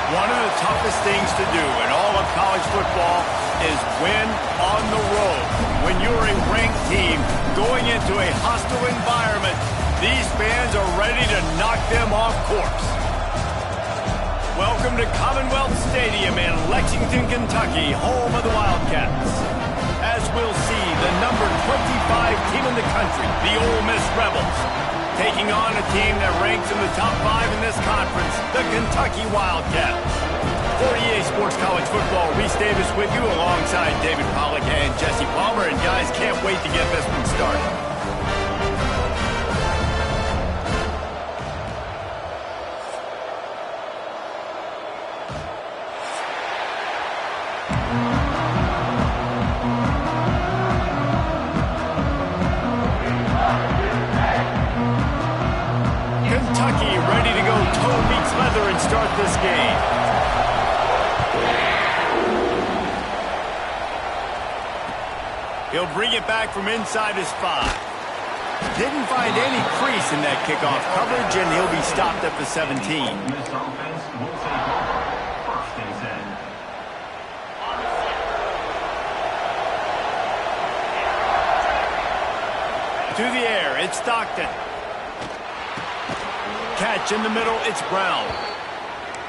One of the toughest things to do in all of college football is win on the road. When you're a ranked team going into a hostile environment, these fans are ready to knock them off course. Welcome to Commonwealth Stadium in Lexington, Kentucky, home of the Wildcats. As we'll see, the number 25 team in the country, the Ole Miss Rebels, taking on a team that ranks in the top 5 in this conference, the Kentucky Wildcats. For EA Sports College Football, Reese Davis with you alongside David Pollack and Jesse Palmer. And guys, can't wait to get this one started. Kentucky ready to go toe meets leather and start this game. He'll bring it back from inside his 5. Didn't find any crease in that kickoff coverage, and he'll be stopped at the 17. This offense will take over. First and 10. To the air, it's Stockton. Catch in the middle, it's Brown.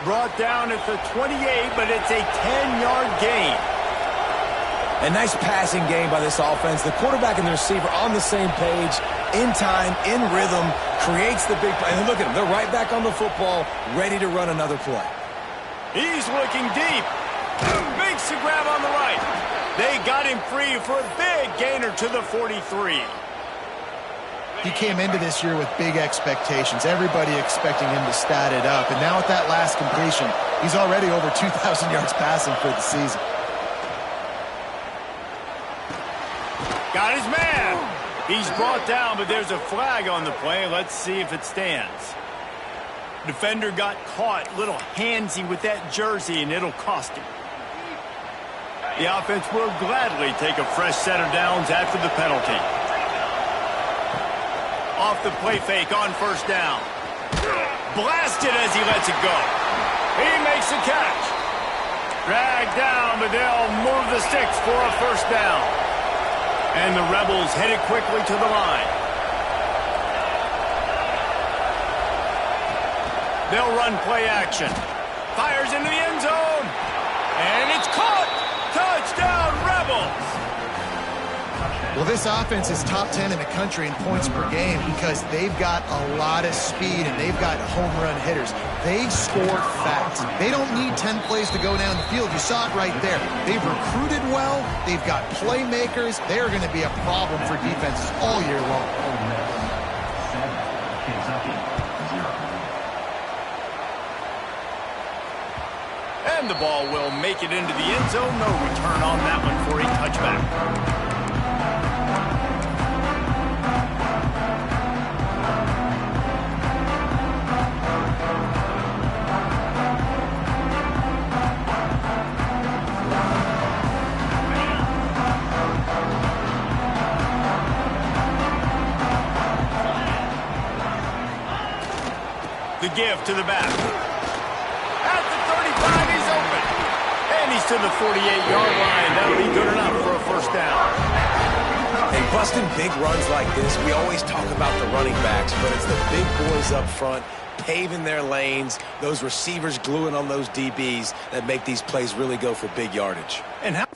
Brought down at the 28, but it's a 10-yard gain. A nice passing game by this offense. The quarterback and the receiver on the same page, in time, in rhythm, creates the big play. And look at them. They're right back on the football, ready to run another play. He's looking deep. Makes the grab on the right. They got him free for a big gainer to the 43. He came into this year with big expectations. Everybody expecting him to stat it up. And now with that last completion, he's already over 2,000 yards passing for the season. Got his man. He's brought down, but there's a flag on the play. Let's see if it stands. Defender got caught, little handsy with that jersey, and it'll cost him. The offense will gladly take a fresh set of downs after the penalty. Off the play fake on first down. Blasted as he lets it go. He makes the catch. Dragged down, but they'll move the sticks for a first down. And the Rebels headed quickly to the line. They'll run play action. Fires into the end zone. And it's caught. Touchdown, Rebels. Well, this offense is top 10 in the country in points per game because they've got a lot of speed and they've got home run hitters. They score fast. They don't need 10 plays to go down the field. You saw it right there. They've recruited well. They've got playmakers. They're going to be a problem for defenses all year long. Ole Miss 7, Kentucky 0. And the ball will make it into the end zone. No return on that one for a touchback. The give to the back. At the 35, he's open. And he's to the 48-yard line. That'll be good enough for a first down. And busting big runs like this, we always talk about the running backs, but it's the big boys up front paving their lanes, those receivers gluing on those DBs that make these plays really go for big yardage. And how...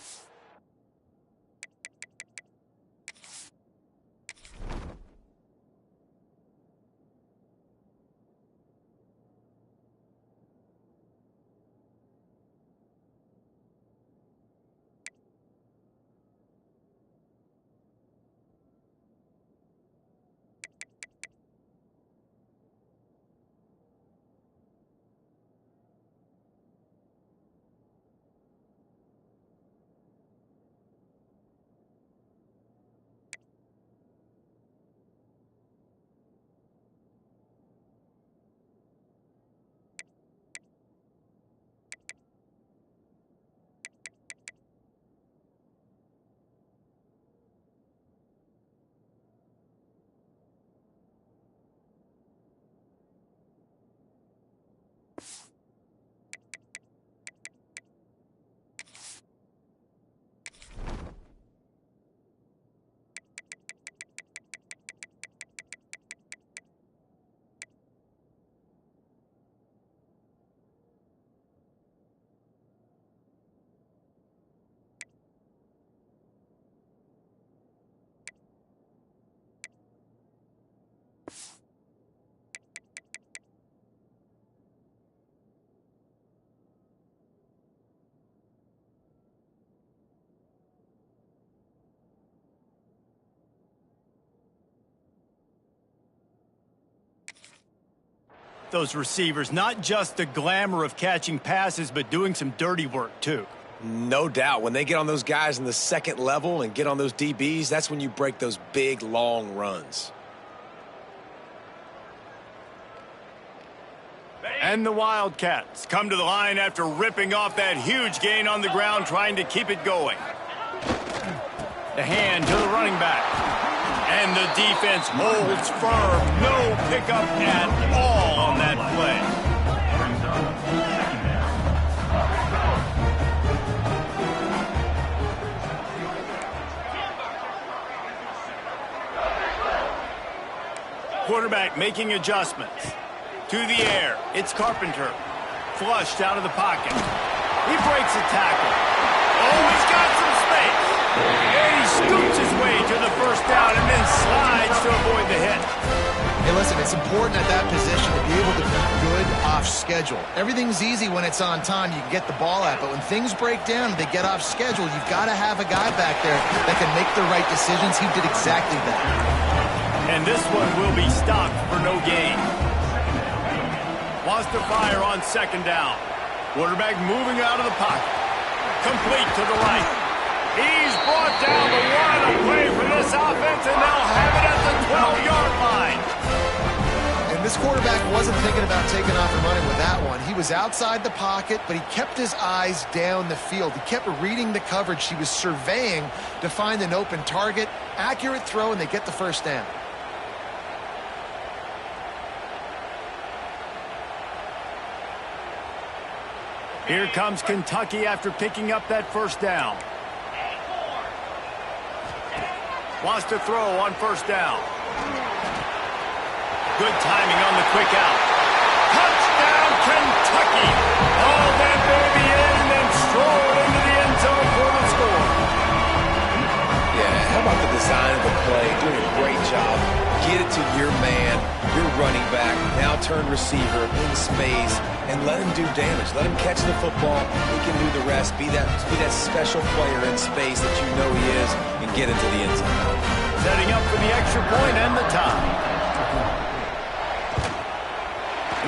Those receivers, not just the glamour of catching passes, but doing some dirty work, too. No doubt. When they get on those guys in the second level and get on those DBs, that's when you break those big, long runs. And the Wildcats come to the line after ripping off that huge gain on the ground, trying to keep it going. The hand to the running back. And the defense holds firm. No pickup at all on that play. Brings up second down. Quarterback making adjustments. To the air. It's Carpenter. Flushed out of the pocket. He breaks a tackle. Oh, he's got some space. And he scoops his way to the first down and then slides to avoid the hit. Hey, listen, it's important at that position to be able to be good off schedule. Everything's easy when it's on time. You can get the ball out. But when things break down and they get off schedule, you've got to have a guy back there that can make the right decisions. He did exactly that. And this one will be stopped for no gain. Wants to fire on second down. Quarterback moving out of the pocket. Complete to the right. He's brought down the one. A play for this offense, and they'll have it at the 12-yard line. And this quarterback wasn't thinking about taking off and running with that one. He was outside the pocket, but he kept his eyes down the field. He kept reading the coverage. He was surveying to find an open target. Accurate throw, and they get the first down. Here comes Kentucky after picking up that first down. Wants to throw on first down. Good timing on the quick out. Touchdown, Kentucky! All that baby in and then stroll into the end zone for the score. Yeah, how about the receiver in space and let him do damage. Let him catch the football. He can do the rest. Be that special player in space that you know he is and get into the end zone. Setting up for the extra point and the tie.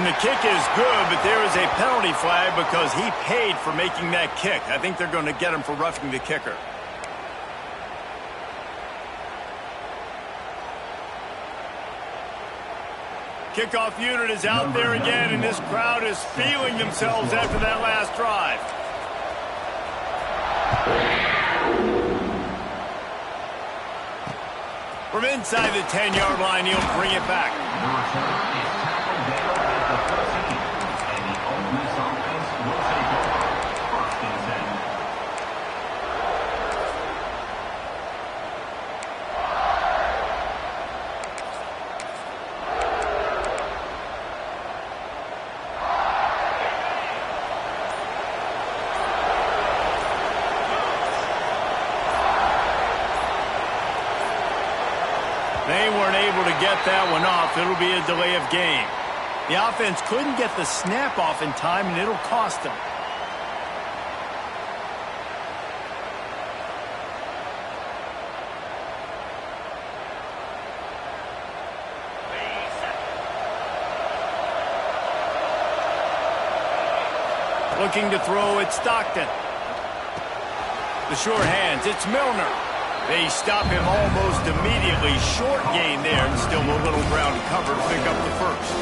And the kick is good, but there is a penalty flag because he paid for making that kick. I think they're going to get him for roughing the kicker. Kickoff unit is out there again, and this crowd is feeling themselves after that last drive. From inside the 10-yard line, he'll bring it back. They weren't able to get that one off. It'll be a delay of game. The offense couldn't get the snap off in time, and it'll cost them. Looking to throw, it's Stockton. The short hands, it's Milner. They stop him almost immediately. Short gain there, and still a little ground cover to pick up the first.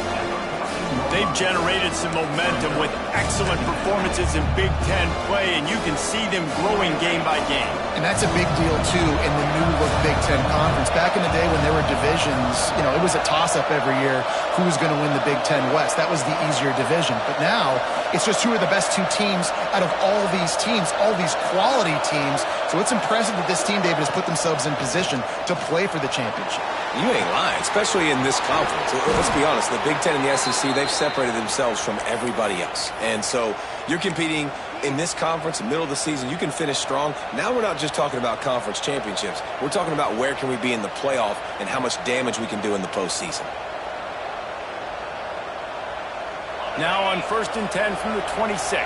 They've generated some momentum with excellent performances in Big Ten play, and you can see them growing game by game. And that's a big deal, too, in the new-look Big Ten Conference. Back in the day when there were divisions, you know, it was a toss-up every year who was going to win the Big Ten West. That was the easier division. But now, it's just who are the best two teams out of all these teams, all these quality teams. So it's impressive that this team, David, has put themselves in position to play for the championship. You ain't lying, especially in this conference. Let's be honest, the Big Ten and the SEC, they've separated themselves from everybody else. And so you're competing in this conference, in the middle of the season, you can finish strong. Now we're not just talking about conference championships. We're talking about where can we be in the playoff and how much damage we can do in the postseason. Now on 1st and 10 from the 26.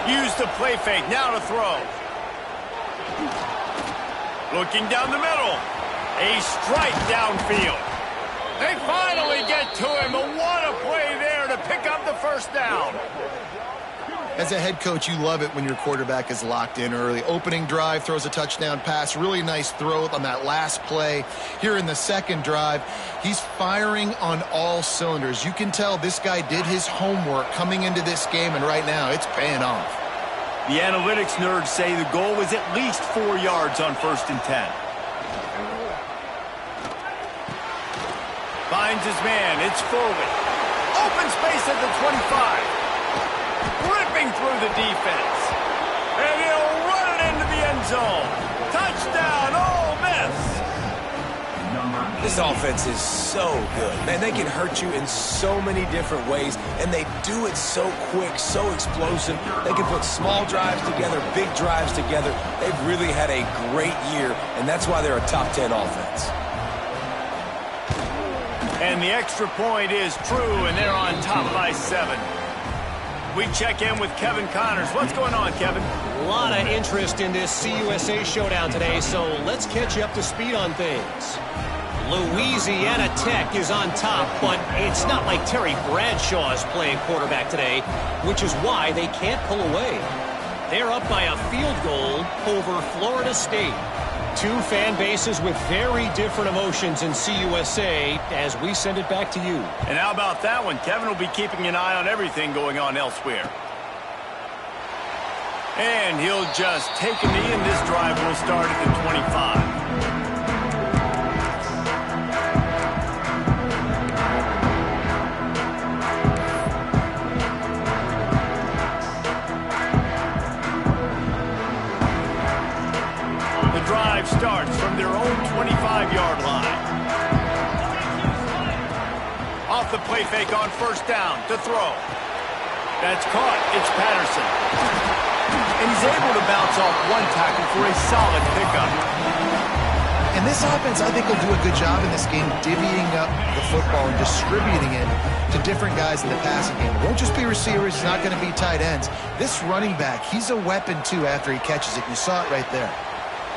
Use the play fake, now to throw. Looking down the middle. A strike downfield. They finally get to him, but what a play there to pick up the first down. As a head coach, you love it when your quarterback is locked in early. Opening drive, throws a touchdown pass. Really nice throw on that last play. Here in the second drive, he's firing on all cylinders. You can tell this guy did his homework coming into this game, and right now it's paying off. The analytics nerds say the goal was at least 4 yards on 1st and 10. Finds his man. It's Foley. Open space at the 25. Ripping through the defense. And he'll run it into the end zone. Touchdown, Ole Miss. This offense is so good. Man, they can hurt you in so many different ways, and they do it so quick, so explosive. They can put small drives together, big drives together. They've really had a great year, and that's why they're a top 10 offense. And the extra point is true, and they're on top by 7. We check in with Kevin Connors. What's going on, Kevin? A lot of interest in this CUSA showdown today, so let's catch you up to speed on things. Louisiana Tech is on top, but it's not like Terry Bradshaw is playing quarterback today, which is why they can't pull away. They're up by a field goal over Florida State. Two fan bases with very different emotions in CUSA as we send it back to you. And how about that one? Kevin will be keeping an eye on everything going on elsewhere. And he'll just take a knee, and this drive will start at the 25. Drive starts from their own 25-yard line. Off the play fake on 1st down to throw. That's caught. It's Patterson. And he's able to bounce off one tackle for a solid pickup. And this offense, I think, will do a good job in this game divvying up the football and distributing it to different guys in the passing game. It won't just be receivers. It's not going to be tight ends. This running back, he's a weapon, too, after he catches it. You saw it right there.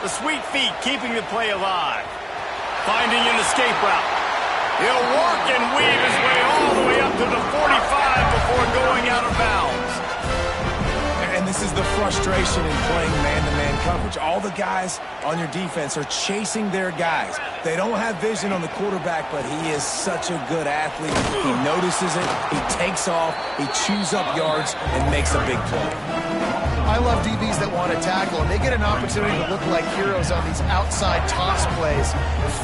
The sweet feet keeping the play alive. Finding an escape route. He'll work and weave his way all the way up to the 45 before going out of bounds. And this is the frustration in playing man-to-man coverage. All the guys on your defense are chasing their guys. They don't have vision on the quarterback, but he is such a good athlete. He notices it, he takes off, he chews up yards, and makes a big play. I love DBs that want to tackle, and they get an opportunity to look like heroes on these outside toss plays.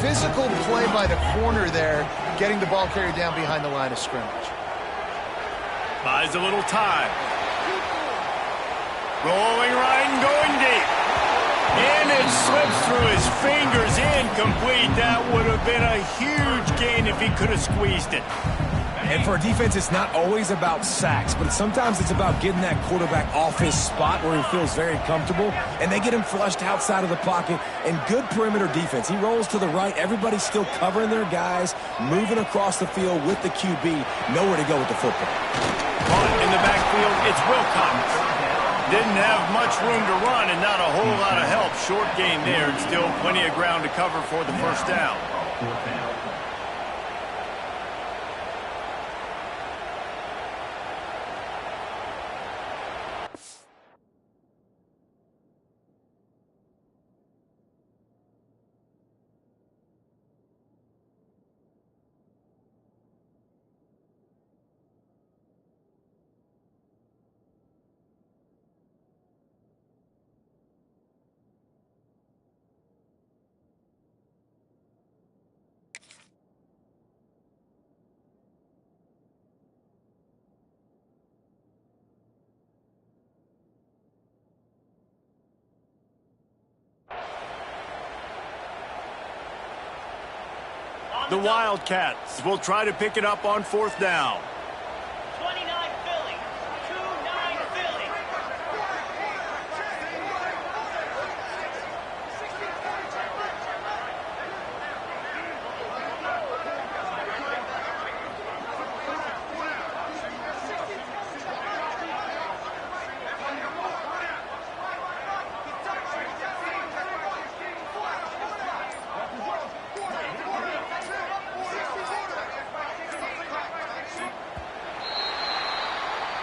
Physical play by the corner there, getting the ball carried down behind the line of scrimmage. Buys a little time. Rolling right and going deep. And it slips through his fingers, incomplete. That would have been a huge gain if he could have squeezed it. And for a defense, it's not always about sacks, but sometimes it's about getting that quarterback off his spot where he feels very comfortable, and they get him flushed outside of the pocket. And good perimeter defense. He rolls to the right. Everybody's still covering their guys, moving across the field with the QB. Nowhere to go with the football. Caught in the backfield, it's Wilcox. Didn't have much room to run and not a whole lot of help. Short gain there, and still plenty of ground to cover for the first down. The Wildcats will try to pick it up on fourth down. 29 Philly, 2-9 Philly.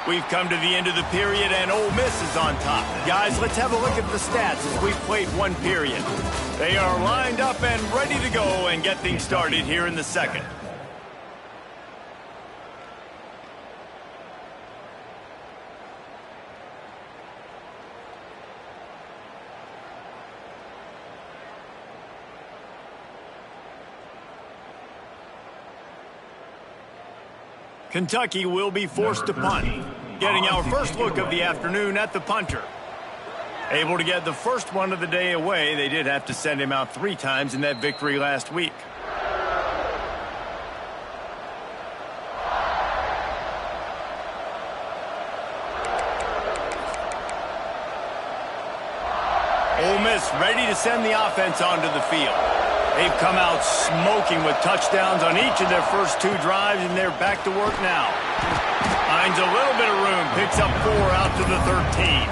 We've come to the end of the period, and Ole Miss is on top. Guys, let's have a look at the stats as we've played one period. They are lined up and ready to go and get things started here in the second. Kentucky will be forced to punt. Getting our first look of the afternoon at the punter. Able to get the first one of the day away. They did have to send him out 3 times in that victory last week. Ole Miss ready to send the offense onto the field. They've come out smoking with touchdowns on each of their first 2 drives, and they're back to work now. Finds a little bit of room, picks up 4 out to the 13.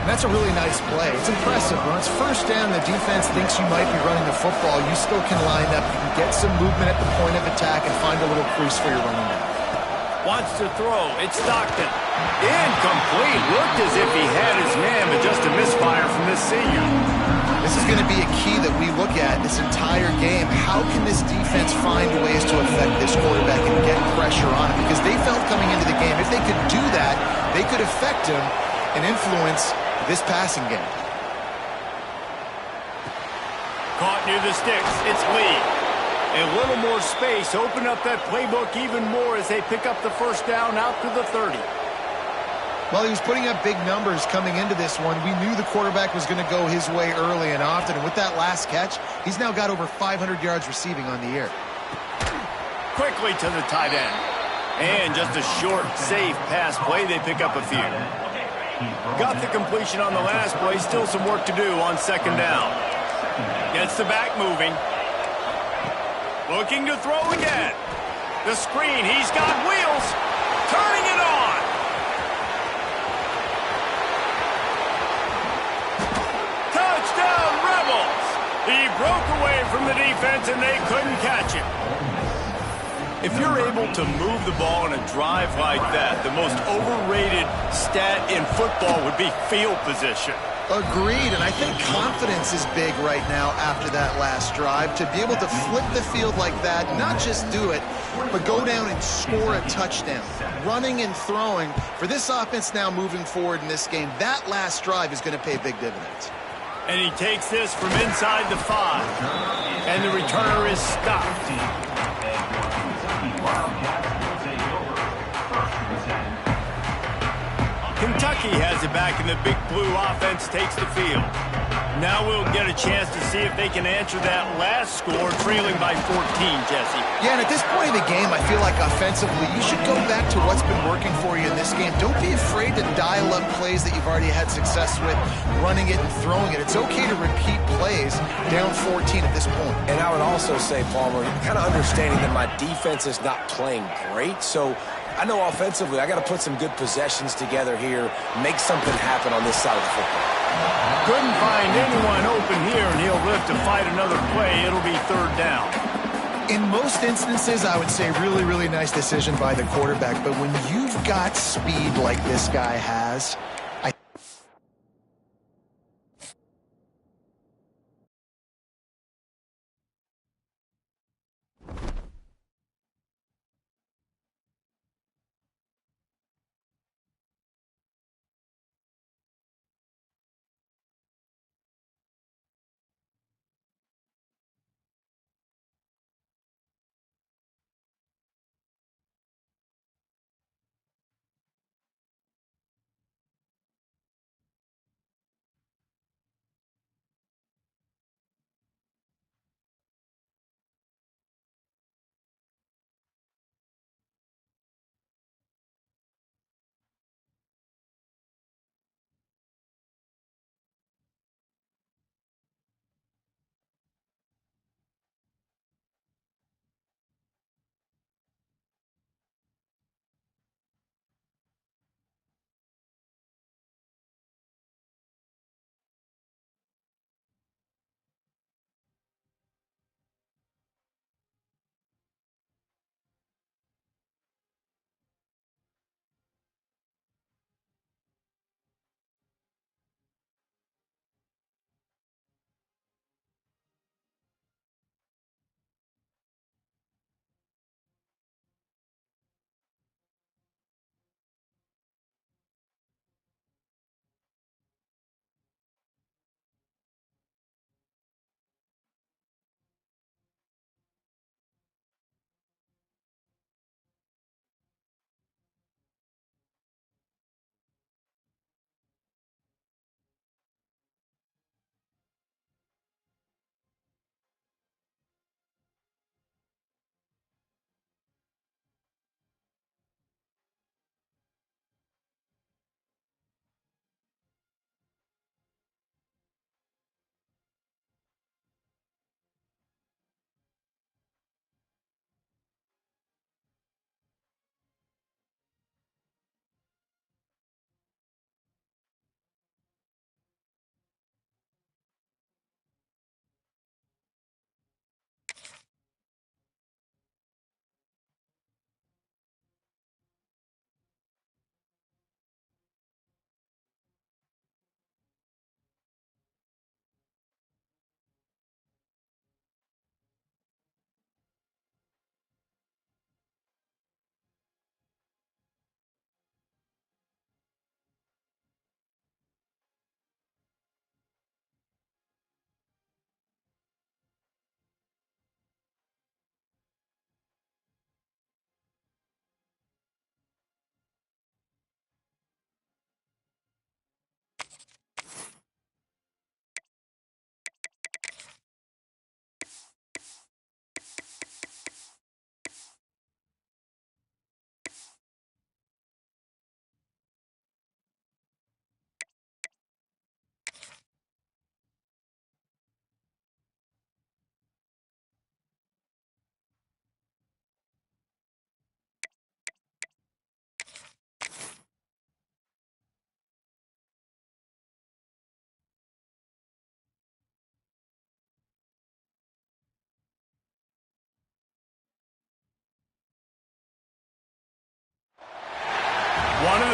That's a really nice play. It's impressive. When it's first down, the defense thinks you might be running the football. You still can line up. You can get some movement at the point of attack and find a little crease for your running back. Wants to throw. It's Stockton. Incomplete. Looked as if he had his man, but just a misfire from this senior. This is going to be a key that we look at this entire game. How can this defense find ways to affect this quarterback and get pressure on him? Because they felt coming into the game, if they could do that, they could affect him and influence this passing game. Caught near the sticks. It's Lee. A little more space. Open up that playbook even more as they pick up the first down out to the 30. Well, he was putting up big numbers coming into this one. We knew the quarterback was going to go his way early and often. And with that last catch, he's now got over 500 yards receiving on the year. Quickly to the tight end. And just a short, safe pass play. They pick up a few. Got the completion on the last play. Still some work to do on second down. Gets the back moving. Looking to throw again. The screen. He's got wheels. Turning it on. Touchdown, Rebels. He broke away from the defense, and they couldn't catch him. If you're able to move the ball in a drive like that, the most overrated stat in football would be field position. Agreed, and I think confidence is big right now after that last drive. To be able to flip the field like that, not just do it, but go down and score a touchdown. Running and throwing, for this offense now moving forward in this game, that last drive is going to pay big dividends. And he takes this from inside the 5. And the returner is stopped. Kentucky has it back, and the Big Blue offense takes the field. Now we'll get a chance to see if they can answer that last score, trailing by 14, Jesse. Yeah, and at this point of the game, I feel like offensively, you should go back to what's been working for you in this game. Don't be afraid to dial up plays that you've already had success with, running it and throwing it. It's okay to repeat plays down 14 at this point. And I would also say, Palmer, kind of understanding that my defense is not playing great, so I know offensively I got to put some good possessions together here, make something happen on this side of the football. Couldn't find anyone open here, and he'll live to fight another play. It'll be third down. In most instances, I would say really, really nice decision by the quarterback. But when you've got speed like this guy has,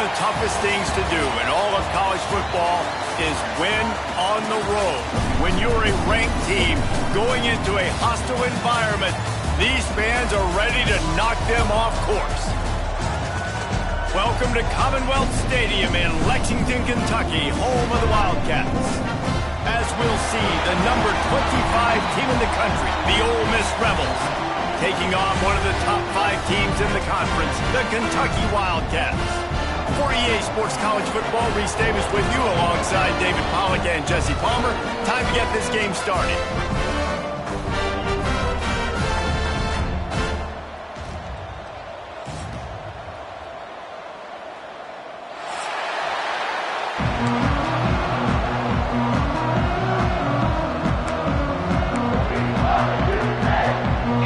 the toughest things to do in all of college football is win on the road. When you're a ranked team going into a hostile environment, these fans are ready to knock them off course. Welcome to Commonwealth Stadium in Lexington, Kentucky, home of the Wildcats. As we'll see, the number 25 team in the country, the Ole Miss Rebels, taking on one of the top 5 teams in the conference, the Kentucky Wildcats. For EA Sports College Football, Reese Davis with you alongside David Pollack and Jesse Palmer. Time to get this game started.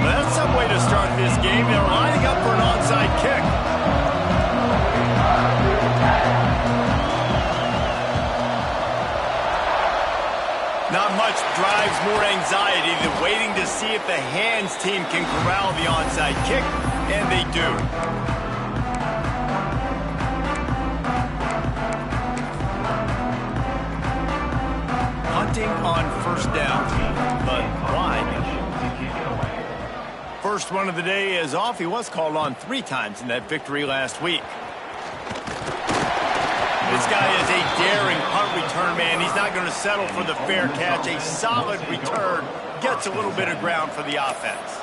That's some way to start this game. They're lining up for an onside kick. Not much drives more anxiety than waiting to see if the hands team can corral the onside kick, and they do. Hunting on first down, but why? First one of the day is off. He was called on 3 times in that victory last week. This guy is a daring punt return man. He's not going to settle for the fair catch. A solid return gets a little bit of ground for the offense.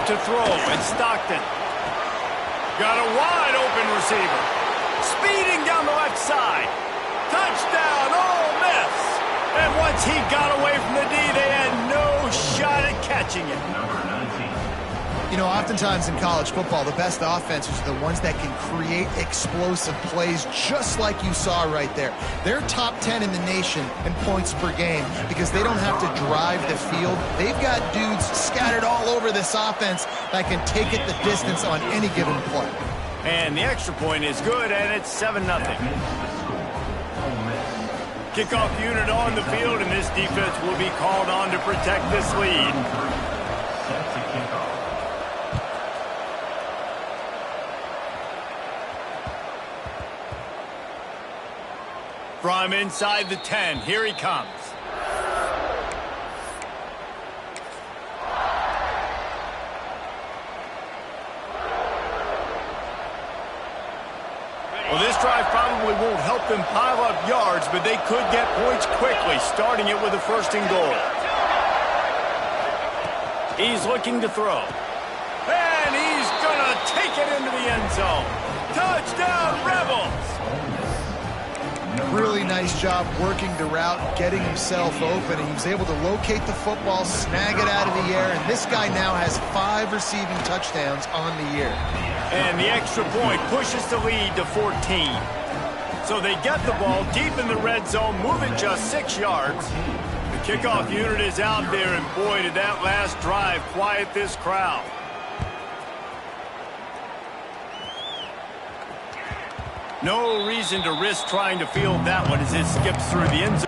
To throw, and Stockton got a wide open receiver. Speeding down the left side. Touchdown, Ole Miss. And once he got away from the D, they had no shot at catching it. You know, oftentimes in college football, the best offenses are the ones that can create explosive plays just like you saw right there. They're top 10 in the nation in points per game because they don't have to drive the field. They've got dudes scattered all over this offense that can take it the distance on any given play. And the extra point is good, and it's 7-0. Kickoff unit on the field, and this defense will be called on to protect this lead. From inside the 10, here he comes. Well, this drive probably won't help them pile up yards, but they could get points quickly, starting it with a 1st and goal. He's looking to throw. And he's going to take it into the end zone. Touchdown, Rebels! Really nice job working the route, getting himself open. He was able to locate the football, snag it out of the air, and this guy now has 5 receiving touchdowns on the year. And the extra point pushes the lead to 14. So they get the ball deep in the red zone, moving just 6 yards. The kickoff unit is out there, and boy, did that last drive quiet this crowd. No reason to risk trying to field that one as it skips through the end zone.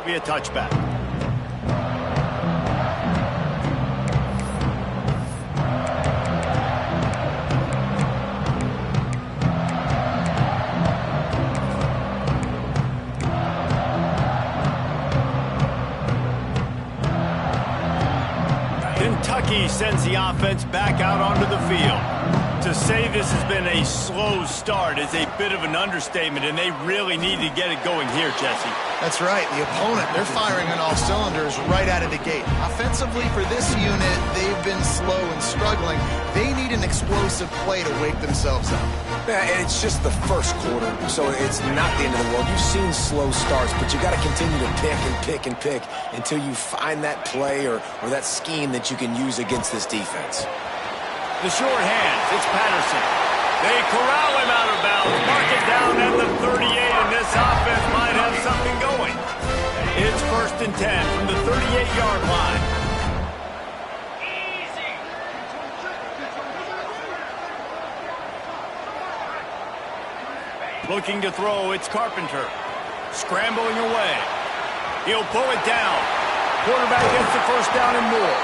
Be a touchback. Kentucky sends the offense back out onto the field. To say this this has been a slow start is a bit of an understatement, and they really need to get it going here, Jesse. That's right. The opponent, they're firing on all cylinders right out of the gate. Offensively, for this unit, they've been slow and struggling. They need an explosive play to wake themselves up. Yeah, and it's just the first quarter, so it's not the end of the world. You've seen slow starts, but you got to continue to pick and pick and pick until you find that play or that scheme that you can use against this defense. The short hands, it's Patterson. They corral him out of bounds, mark it down at the 38, and this offense might have something going. It's 1st and 10 from the 38-yard line. Looking to throw, it's Carpenter. Scrambling away. He'll pull it down. Quarterback gets the first down and more.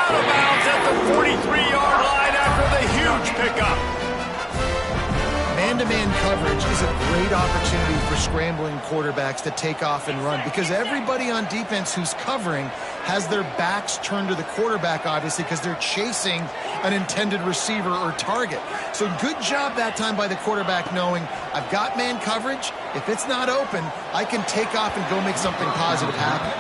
Out of bounds at the 43-yard line after the huge pickup. Man-to-man coverage is a great opportunity for scrambling quarterbacks to take off and run because everybody on defense who's covering has their backs turned to the quarterback, obviously, because they're chasing an intended receiver or target. So good job that time by the quarterback knowing I've got man coverage. If it's not open, I can take off and go make something positive happen.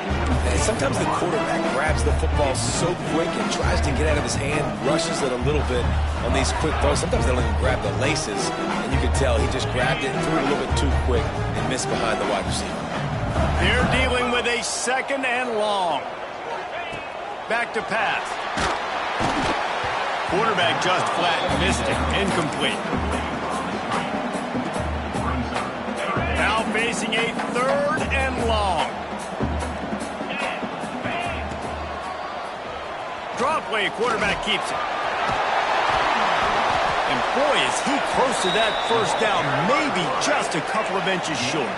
And sometimes the quarterback grabs the football so quick and tries to get out of his hand, rushes it a little bit on these quick throws. Sometimes they don't even grab the laces, and you can tell he just grabbed it and threw it a little bit too quick and missed behind the wide receiver. They're dealing with a 2nd and long. Back to pass. Quarterback just flat missed it. Incomplete. Now facing a 3rd and long. Draw play, quarterback keeps it. And boy, is he close to that first down, maybe just a couple of inches short.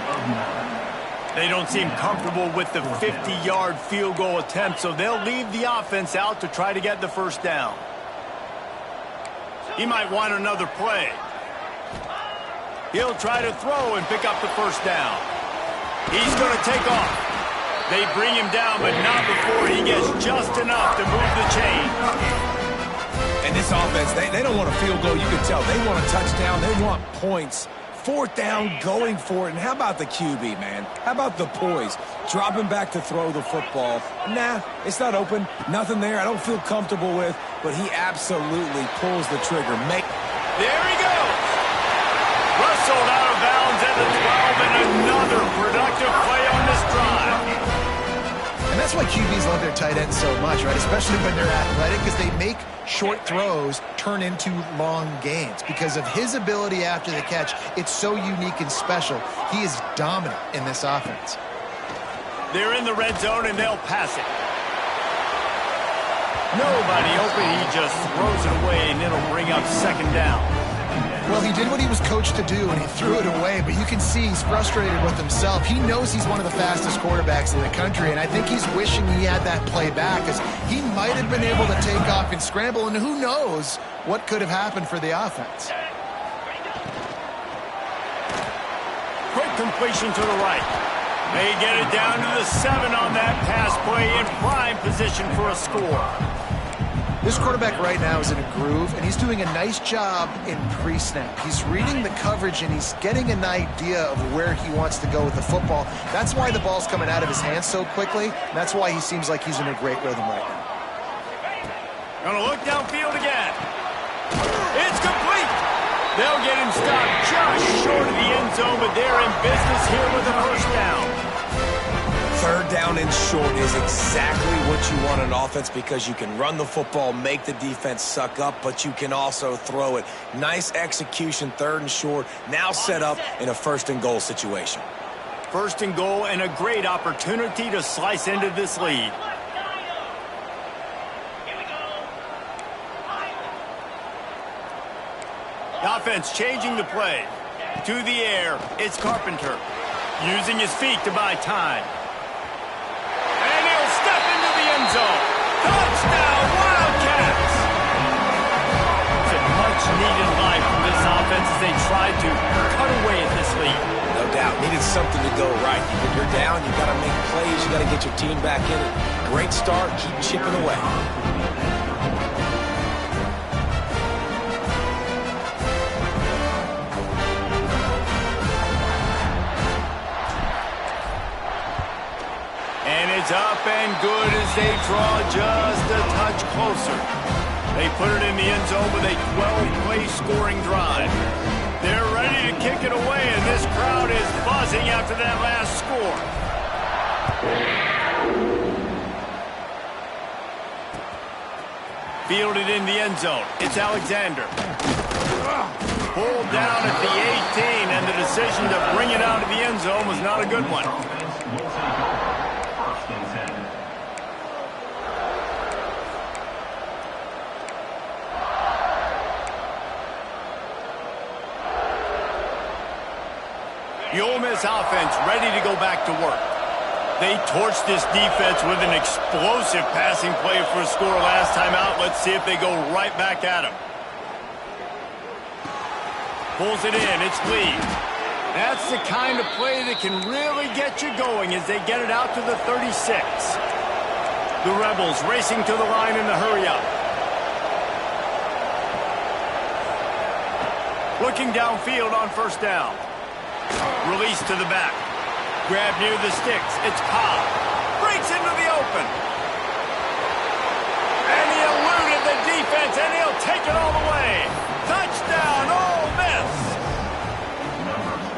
They don't seem comfortable with the 50-yard field goal attempt, so they'll leave the offense out to try to get the first down. He might want another play. He'll try to throw and pick up the first down. He's going to take off. They bring him down, but not before he gets just enough to move the chain. And this offense, they don't want a field goal. You can tell they want a touchdown. They want points. 4th down, going for it. And how about the QB, man? How about the poise? Dropping back to throw the football. Nah, it's not open. Nothing there I don't feel comfortable with, but he absolutely pulls the trigger. There he goes. Rustled out of bounds at the 12, and another productive play on this drive. And that's why QBs love their tight ends so much, right? Especially when they're athletic, because they make short throws turn into long gains. Because of his ability after the catch, it's so unique and special. He is dominant in this offense. They're in the red zone, and they'll pass it. Nobody open. He just throws it away, and it'll bring up 2nd down. Well, he did what he was coached to do, and he threw it away, but you can see he's frustrated with himself. He knows he's one of the fastest quarterbacks in the country, and I think he's wishing he had that play back, because he might have been able to take off and scramble, and who knows what could have happened for the offense. Quick completion to the right. They get it down to the 7 on that pass play, in prime position for a score. This quarterback right now is in a groove, and he's doing a nice job in pre-snap. He's reading the coverage, and he's getting an idea of where he wants to go with the football. That's why the ball's coming out of his hands so quickly. That's why he seems like he's in a great rhythm right now. Gonna look downfield again. It's complete. They'll get him stopped just short of the end zone, but they're in business here with a first down. 3rd down and short is exactly what you want on offense because you can run the football, make the defense suck up, but you can also throw it. Nice execution, 3rd and short, now set up in a 1st and goal situation. 1st and goal, and a great opportunity to slice into this lead. The offense changing the play. To the air, it's Carpenter. Using his feet to buy time. And he'll step into the end zone. Touchdown, Wildcats! It's a much-needed life from this offense as they tried to cut away at this lead. No doubt, needed something to go right. When you're down, you got to make plays. You got to get your team back in it. Great start, keep chipping away. up and good as they draw just a touch closer. They put it in the end zone with a 12-play scoring drive. They're ready to kick it away, and this crowd is buzzing after that last score. Fielded in the end zone. It's Alexander. Pulled down at the 18, and the decision to bring it out of the end zone was not a good one. The Ole Miss offense ready to go back to work. They torched this defense with an explosive passing play for a score last time out. Let's see if they go right back at him. Pulls it in. It's Lee. That's the kind of play that can really get you going as they get it out to the 36. The Rebels racing to the line in the hurry-up. Looking downfield on first down. Release to the back. Grab near the sticks. It's Cobb. Breaks into the open. And he eluded the defense, and he'll take it all the way. Touchdown, Ole Miss.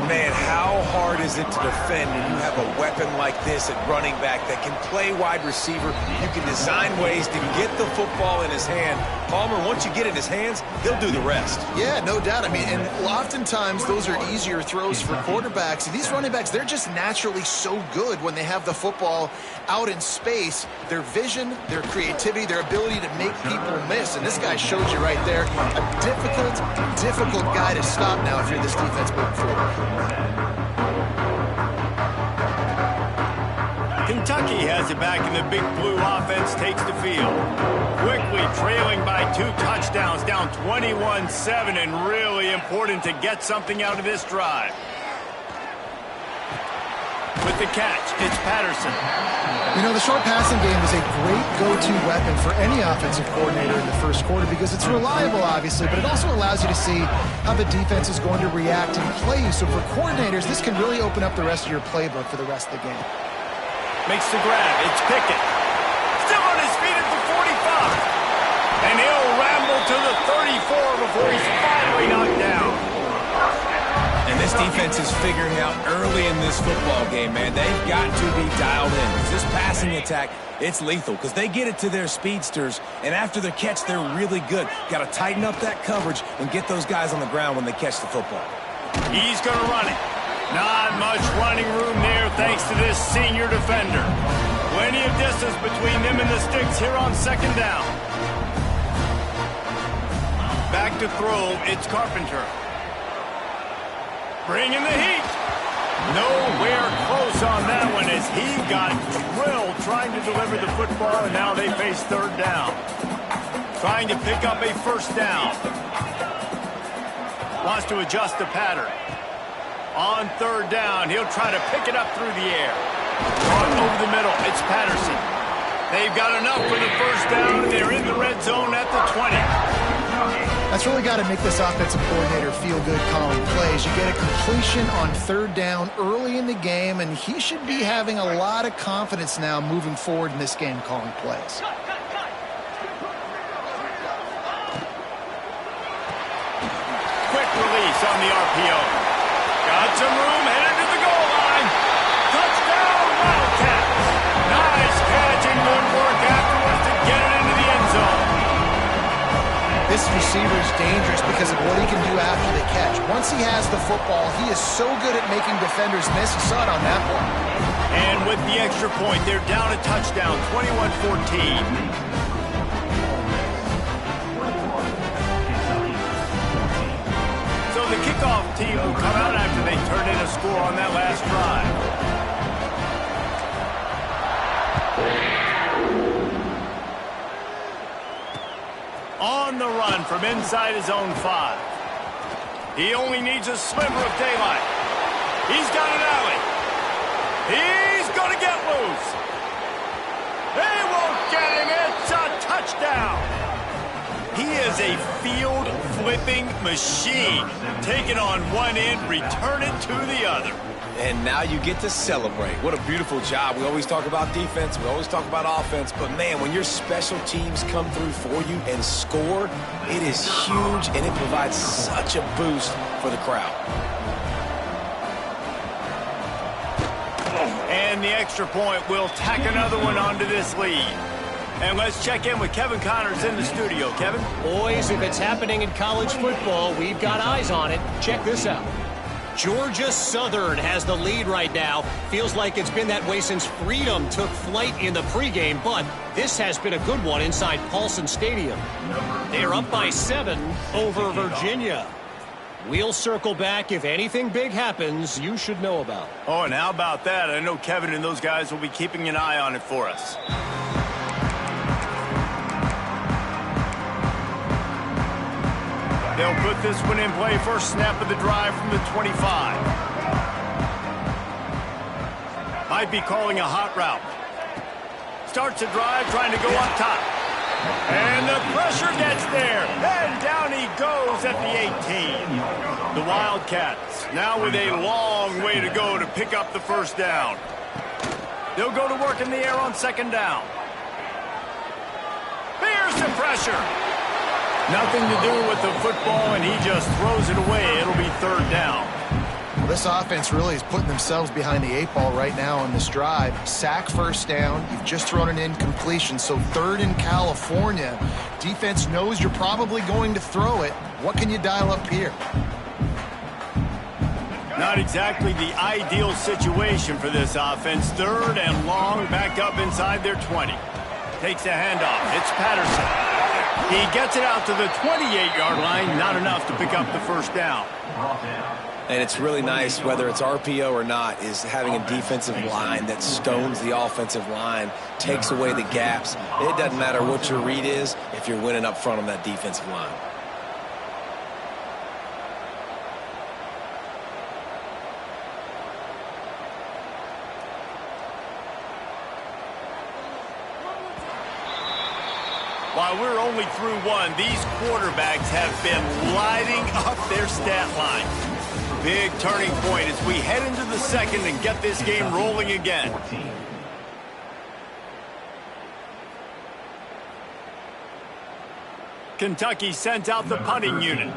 Man, how hard is it to defend when you have a weapon like this at running back that can play wide receiver? You can design ways to get the football in his hand. Palmer, once you get it in his hands, he'll do the rest. Yeah, no doubt. I mean, and oftentimes those are easier throws for quarterbacks. And these running backs, they're just naturally so good when they have the football out in space. Their vision, their creativity, their ability to make people miss. And this guy showed you right there. A difficult guy to stop now if you're this defense moving forward. Kentucky has it back, and the Big Blue offense takes the field. Quickly trailing by 2 touchdowns, down 21-7, and really important to get something out of this drive. With the catch, it's Patterson. You know, the short passing game is a great go-to weapon for any offensive coordinator in the first quarter because it's reliable, obviously, but it also allows you to see how the defense is going to react and play. So for coordinators, this can really open up the rest of your playbook for the rest of the game. Makes the grab. It's Pickett. Still on his feet at the 45. And he'll ramble to the 34 before he's finally knocked down. And this defense is figuring out early in this football game, man. They've got to be dialed in. This passing attack, it's lethal because they get it to their speedsters, and after the catch, they're really good. Got to tighten up that coverage and get those guys on the ground when they catch the football. He's going to run it. Not much running room there thanks to this senior defender. Plenty of distance between them and the sticks here on second down. Back to throw, it's Carpenter. Bringing the heat. Nowhere close on that one as he got drilled trying to deliver the football, and now they face third down. Trying to pick up a first down. Wants to adjust the pattern. On third down, he'll try to pick it up through the air. Over the middle, it's Patterson. They've got enough for the first down, and they're in the red zone at the 20. That's really got to make this offensive coordinator feel good calling plays. You get a completion on third down early in the game, and he should be having a lot of confidence now moving forward in this game calling plays. Quick release on the RPO. Got some room, headed to the goal line. Touchdown, Wildcats. Nice catch and good work afterwards to get it into the end zone. This receiver is dangerous because of what he can do after the catch. Once he has the football, he is so good at making defenders miss. You saw it on that one. And with the extra point, they're down a touchdown, 21-14. So the kickoff team will come out after they turn in a score on that last drive. On the run from inside his own 5. He only needs a sliver of daylight. He's got an alley. He's going to get loose. They won't get him. It's a touchdown. He is a field-flipping machine. Take it on one end, return it to the other. And now you get to celebrate. What a beautiful job. We always talk about defense. We always talk about offense. But, man, when your special teams come through for you and score, it is huge, and it provides such a boost for the crowd. And the extra point will tack another one onto this lead. And let's check in with Kevin Connors in the studio. Kevin? Boys, if it's happening in college football, we've got eyes on it. Check this out. Georgia Southern has the lead right now. Feels like it's been that way since Freedom took flight in the pregame, but this has been a good one inside Paulson Stadium. They're up by 7 over Virginia. We'll circle back. If anything big happens, you should know about. Oh, and how about that? I know Kevin and those guys will be keeping an eye on it for us. They'll put this one in play. First snap of the drive from the 25. Might be calling a hot route. Starts a drive trying to go up top. And the pressure gets there. And down he goes at the 18. The Wildcats now with a long way to go to pick up the first down. They'll go to work in the air on second down. Here's the pressure. Nothing to do with the football, and he just throws it away. It'll be third down. Well, this offense really is putting themselves behind the 8 ball right now on this drive. Sack first down. You've just thrown an incompletion, so third in California. Defense knows you're probably going to throw it. What can you dial up here? Not exactly the ideal situation for this offense. Third and long, back up inside their 20. Takes a handoff. It's Patterson. He gets it out to the 28-yard line. Not enough to pick up the first down. And it's really nice, whether it's RPO or not, is having a defensive line that stones the offensive line, takes away the gaps. It doesn't matter what your read is if you're winning up front on that defensive line. While we're only through one, these quarterbacks have been lighting up their stat line. Big turning point as we head into the second and get this game rolling again. Kentucky sent out the punting unit.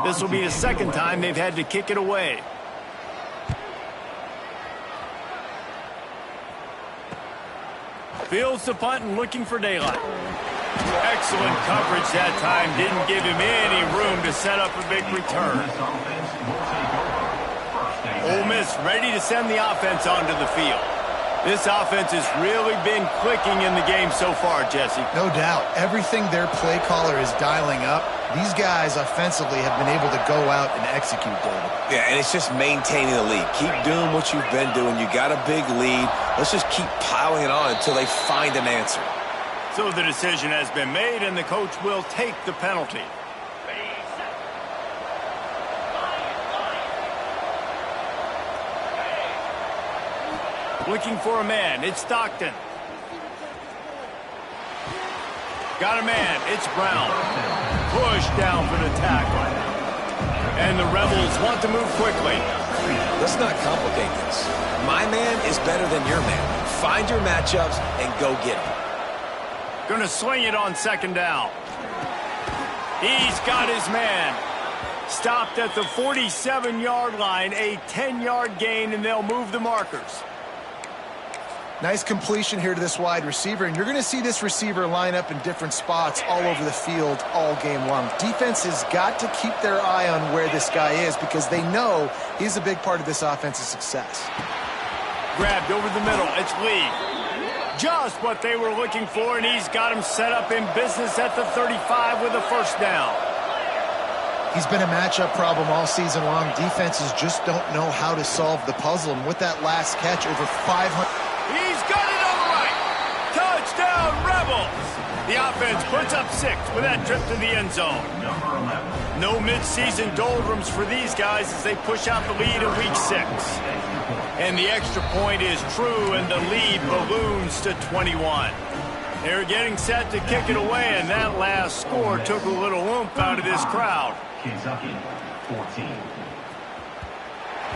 This will be the second time they've had to kick it away. Fields the punt and looking for daylight. Excellent coverage that time. Didn't give him any room to set up a big return. Ole Miss ready to send the offense onto the field. This offense has really been clicking in the game so far, Jesse. No doubt. Everything their play caller is dialing up, these guys offensively have been able to go out and execute, David. Yeah, and it's just maintaining the lead. Keep doing what you've been doing. You got a big lead. Let's just keep piling it on until they find an answer. So the decision has been made, and the coach will take the penalty. Looking for a man. It's Stockton. Got a man. It's Brown. Push down for the tackle. And the Rebels want to move quickly. Let's not complicate this. My man is better than your man. Find your matchups and go get them. Going to swing it on second down. He's got his man. Stopped at the 47-yard line, a 10-yard gain, and they'll move the markers. Nice completion here to this wide receiver, and you're going to see this receiver line up in different spots all over the field all game long. Defense has got to keep their eye on where this guy is because they know he's a big part of this offense's success. Grabbed over the middle. It's Lee. Just what they were looking for, and he's got him set up in business at the 35 with a first down. He's been a matchup problem all season long. Defenses just don't know how to solve the puzzle, and with that last catch, over 500... He's got it on the right. Touchdown, Rebels. The offense puts up 6 with that trip to the end zone. No midseason doldrums for these guys as they push out the lead in week 6. And the extra point is true, and the lead balloons to 21. They're getting set to kick it away, and that last score took a little oomph out of this crowd. Kentucky, 14.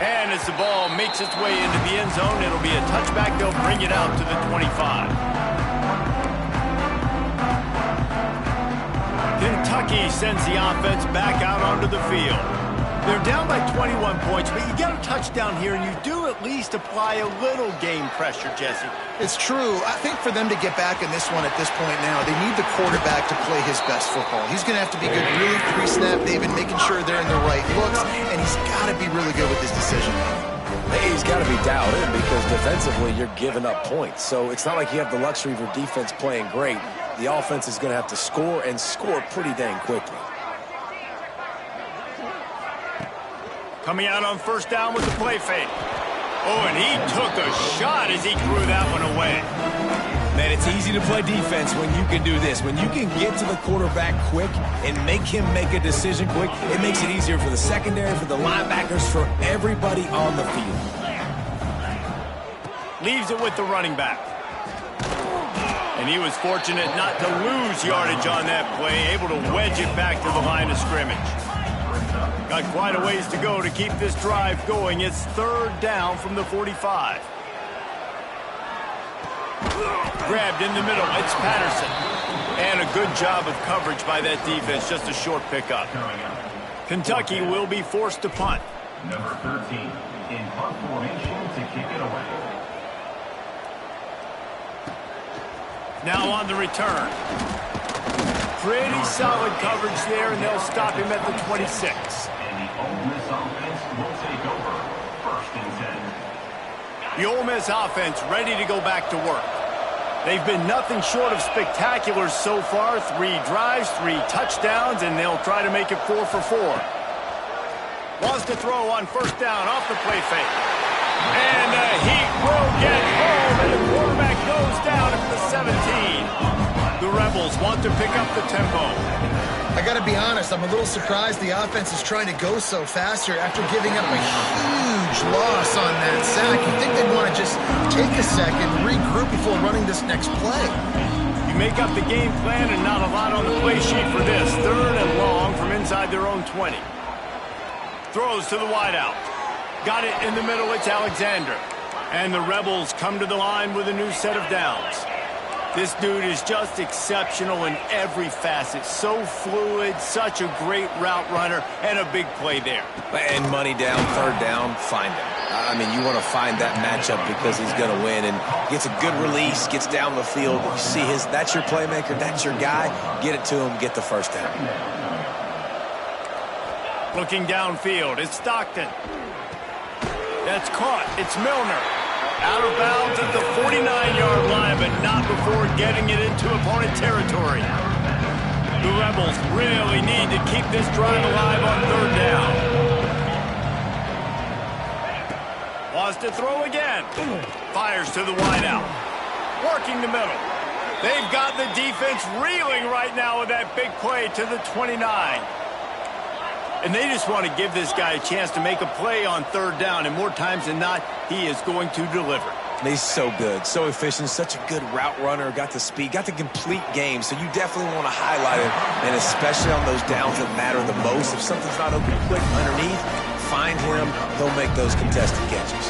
And as the ball makes its way into the end zone, it'll be a touchback. They'll bring it out to the 25. Kentucky sends the offense back out onto the field. They're down by 21 points, but you get a touchdown here, and you do at least apply a little game pressure, Jesse. It's true. I think for them to get back in this one at this point now, they need the quarterback to play his best football. He's going to have to be good really pre-snap, David, making sure they're in the right looks, and he's got to be really good with his decision. Hey, he's got to be dialed in because defensively you're giving up points. So it's not like you have the luxury of your defense playing great. The offense is going to have to score and score pretty dang quickly. Coming out on first down with the play fake. Oh, and he took a shot as he threw that one away. Man, it's easy to play defense when you can do this. When you can get to the quarterback quick and make him make a decision quick, it makes it easier for the secondary, for the linebackers, for everybody on the field. Leaves it with the running back. And he was fortunate not to lose yardage on that play, able to wedge it back to the line of scrimmage. Got quite a ways to go to keep this drive going. It's third down from the 45. Grabbed in the middle. It's Patterson. And a good job of coverage by that defense. Just a short pickup. Kentucky will be forced to punt. Number 13 in punt formation to kick it away. Now on the return. Pretty solid coverage there, and they'll stop him at the 26. And the Ole Miss offense will take over. First and 10. The Ole Miss offense ready to go back to work. They've been nothing short of spectacular so far. 3 drives, 3 touchdowns, and they'll try to make it 4 for 4. Wants to throw on first down off the play fake. And the Heat will get home, and the quarterback goes down at the 17. The Rebels want to pick up the tempo. I got to be honest, I'm a little surprised the offense is trying to go so fast here after giving up a huge loss on that sack. You'd think they'd want to just take a second, regroup before running this next play. You make up the game plan and not a lot on the play sheet for this. Third and long from inside their own 20. Throws to the wideout. Got it in the middle, it's Alexander. And the Rebels come to the line with a new set of downs. This dude is just exceptional in every facet. So fluid, such a great route runner, and a big play there. And money down, third down, find him. I mean, you want to find that matchup because he's going to win and gets a good release, gets down the field. You see that's your playmaker, that's your guy. Get it to him, get the first down. Looking downfield, it's Stockton. That's caught, it's Milner. Out of bounds at the 49-yard line, but not before getting it into opponent territory. The Rebels really need to keep this drive alive on third down. Wants to throw again. Fires to the wideout. Working the middle. They've got the defense reeling right now with that big play to the 29. And they just want to give this guy a chance to make a play on third down, and more times than not, he is going to deliver. He's so good, so efficient, such a good route runner, got the speed, got the complete game, so you definitely want to highlight him, and especially on those downs that matter the most. If something's not open quick underneath, find him, he'll make those contested catches.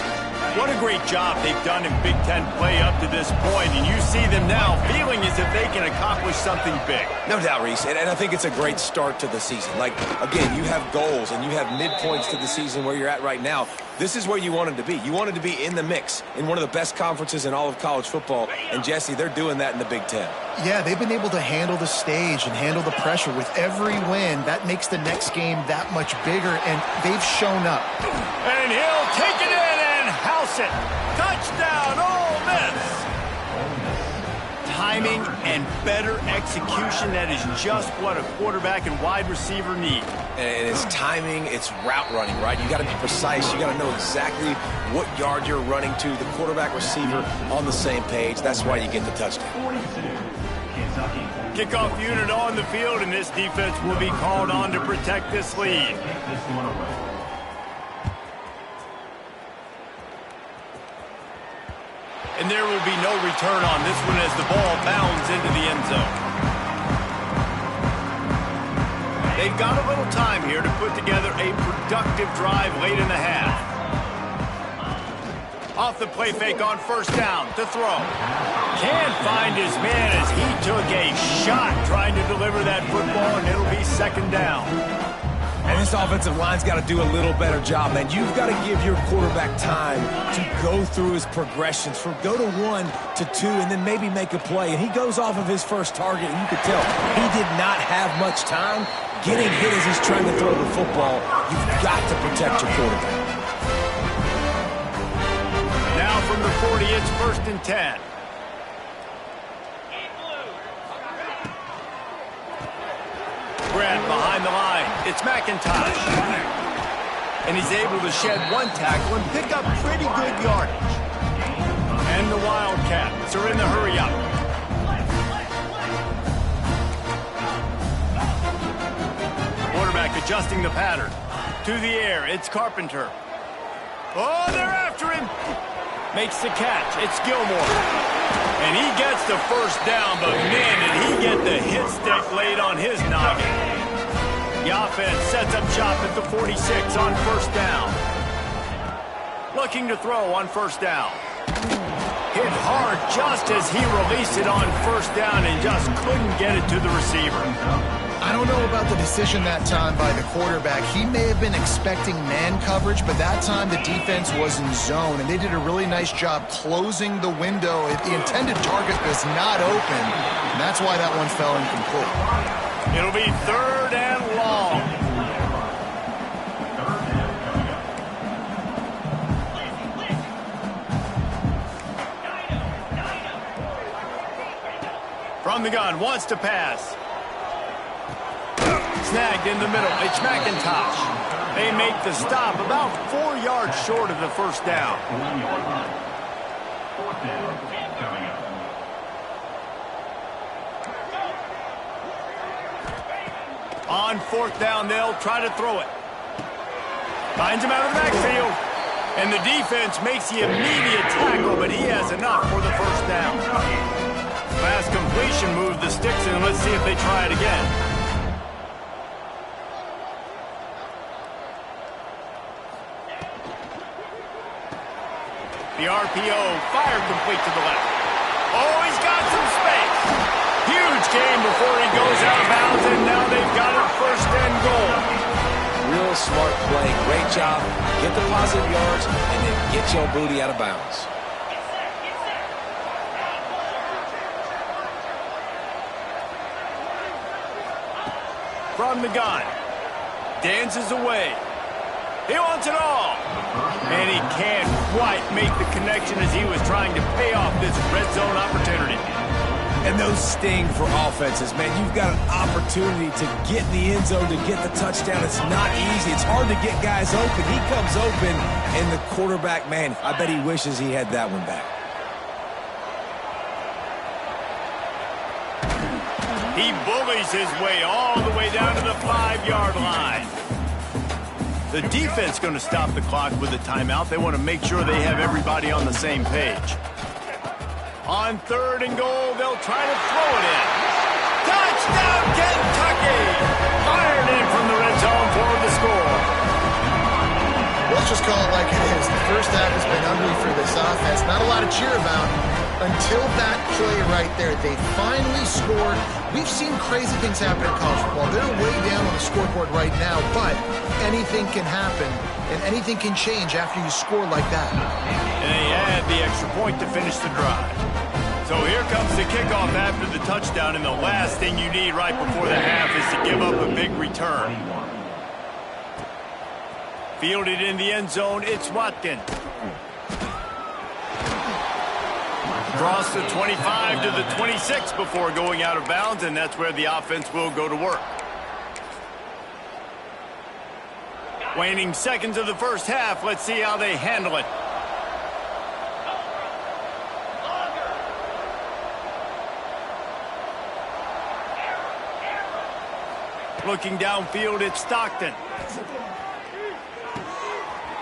What a great job they've done in Big Ten play up to this point, and you see them now feeling as if they can accomplish something big. No doubt, Reese, and I think it's a great start to the season. Like, again, you have goals and you have midpoints to the season where you're at right now. This is where you wanted to be. You wanted to be in the mix in one of the best conferences in all of college football, and Jesse, they're doing that in the Big Ten. Yeah, they've been able to handle the stage and handle the pressure. With every win, that makes the next game that much bigger, and they've shown up. And he'll take it in and house it. Touchdown, Ole Miss. Timing and better execution, that is just what a quarterback and wide receiver need. And it's timing, it's route running, right? You got to be precise. You got to know exactly what yard you're running to. The quarterback receiver on the same page. That's why you get the touchdown. 42, Kentucky. Kickoff unit on the field, and this defense will be called on to protect this lead. Take this one away. And there will be no return on this one as the ball bounds into the end zone. They've got a little time here to put together a productive drive late in the half. Off the play fake on first down to throw. Can't find his man as he took a shot trying to deliver that football, and it'll be second down. And this offensive line's got to do a little better job, man. You've got to give your quarterback time to go through his progressions, from go to 1 to 2, and then maybe make a play. And he goes off of his first target, and you could tell he did not have much time getting hit as he's trying to throw the football. You've got to protect your quarterback. Now from the 40, it's 1st and 10. Grant behind the line. It's McIntosh. And he's able to shed one tackle and pick up pretty good yardage. And the Wildcats are in the hurry-up. Quarterback adjusting the pattern. To the air, it's Carpenter. Oh, they're after him. Makes the catch. It's Gilmore. And he gets the first down, but man, did he get the hit stick laid on his noggin. The offense sets up shop at the 46 on first down. Looking to throw on first down. Hit hard just as he released it on first down and just couldn't get it to the receiver. I don't know about the decision that time by the quarterback. He may have been expecting man coverage, but that time the defense was in zone, and they did a really nice job closing the window. The intended target was not open, and that's why that one fell incomplete. It'll be 3rd and long. From the gun, wants to pass. Snagged in the middle. It's McIntosh. They make the stop about 4 yards short of the first down. 4th down coming up. On 4th down, they'll try to throw it. Finds him out of the backfield. And the defense makes the immediate tackle, but he has enough for the first down. Fast completion moved the sticks in. Let's see if they try it again. The RPO fired complete to the left. Oh, he's got some space. Huge game before he goes out of bounds, and now they've got it 1st and goal. Real smart play. Great job. Get the positive yards, and then get your booty out of bounds. From the gun. Dances away. He wants it all. And he can't quite make the connection as he was trying to pay off this red zone opportunity. And those sting for offenses, man. You've got an opportunity to get in the end zone, to get the touchdown. It's not easy. It's hard to get guys open. He comes open, and the quarterback, man, I bet he wishes he had that one back. He bullies his way all the way down to the 5-yard line. The defense going to stop the clock with a timeout. They want to make sure they have everybody on the same page. On 3rd and goal, they'll try to throw it in. Touchdown, Kentucky! Fired in from the red zone for the score. Let's just call it like it is. The first half has been ugly for this offense. Not a lot to cheer about until that play right there. They finally scored. We've seen crazy things happen in college football. They're way down on the scoreboard right now, but anything can happen, and anything can change after you score like that. And they add the extra point to finish the drive. So here comes the kickoff after the touchdown, and the last thing you need right before the half is to give up a big return. Fielded in the end zone, it's Watkins. Cross the 25 to the 26 before going out of bounds, and that's where the offense will go to work. Waning seconds of the first half. Let's see how they handle it. Looking downfield, it's Stockton.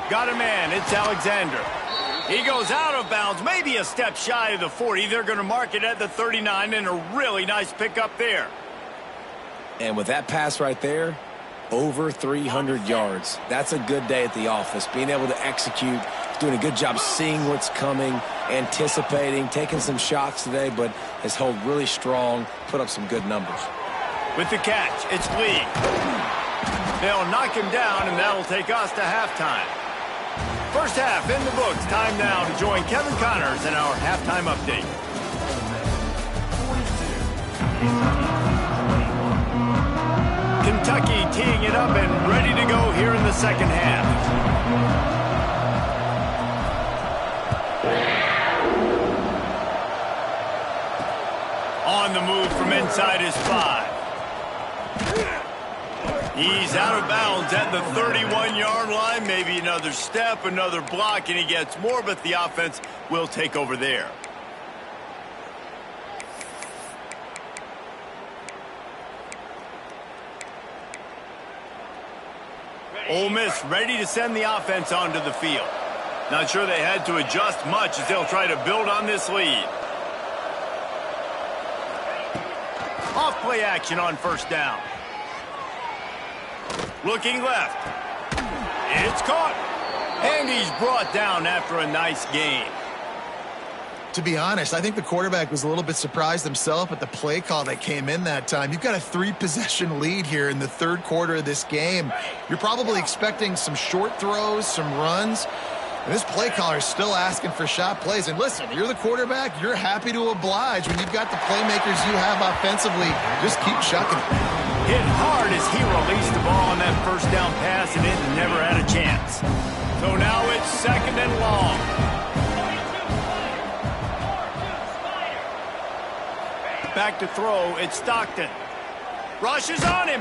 Got a man, it's Alexander. He goes out of bounds, maybe a step shy of the 40. They're going to mark it at the 39, and a really nice pickup there. And with that pass right there, over 300 yards. That's a good day at the office. Being able to execute, doing a good job seeing what's coming, anticipating, taking some shots today, but has held really strong, put up some good numbers. With the catch, it's Lee. They'll knock him down, and that'll take us to halftime. First half in the books. Time now to join Kevin Connors in our halftime update. Kentucky teeing it up and ready to go here in the second half. On the move from inside his 5. He's out of bounds at the 31-yard line. Maybe another step, another block, and he gets more, but the offense will take over there. Ole Miss ready to send the offense onto the field. Not sure they had to adjust much as they'll try to build on this lead. Off play action on first down. Looking left. It's caught. And he's brought down after a nice gain. To be honest, I think the quarterback was a little bit surprised himself at the play call that came in that time. You've got a 3-possession lead here in the third quarter of this game. You're probably expecting some short throws, some runs. And this play caller is still asking for shot plays. And listen, you're the quarterback. You're happy to oblige when you've got the playmakers you have offensively. Just keep chucking it. Hit hard as he released the ball on that first down pass, and it never had a chance. So now it's second and long. Back to throw, it's Stockton. Rushes on him.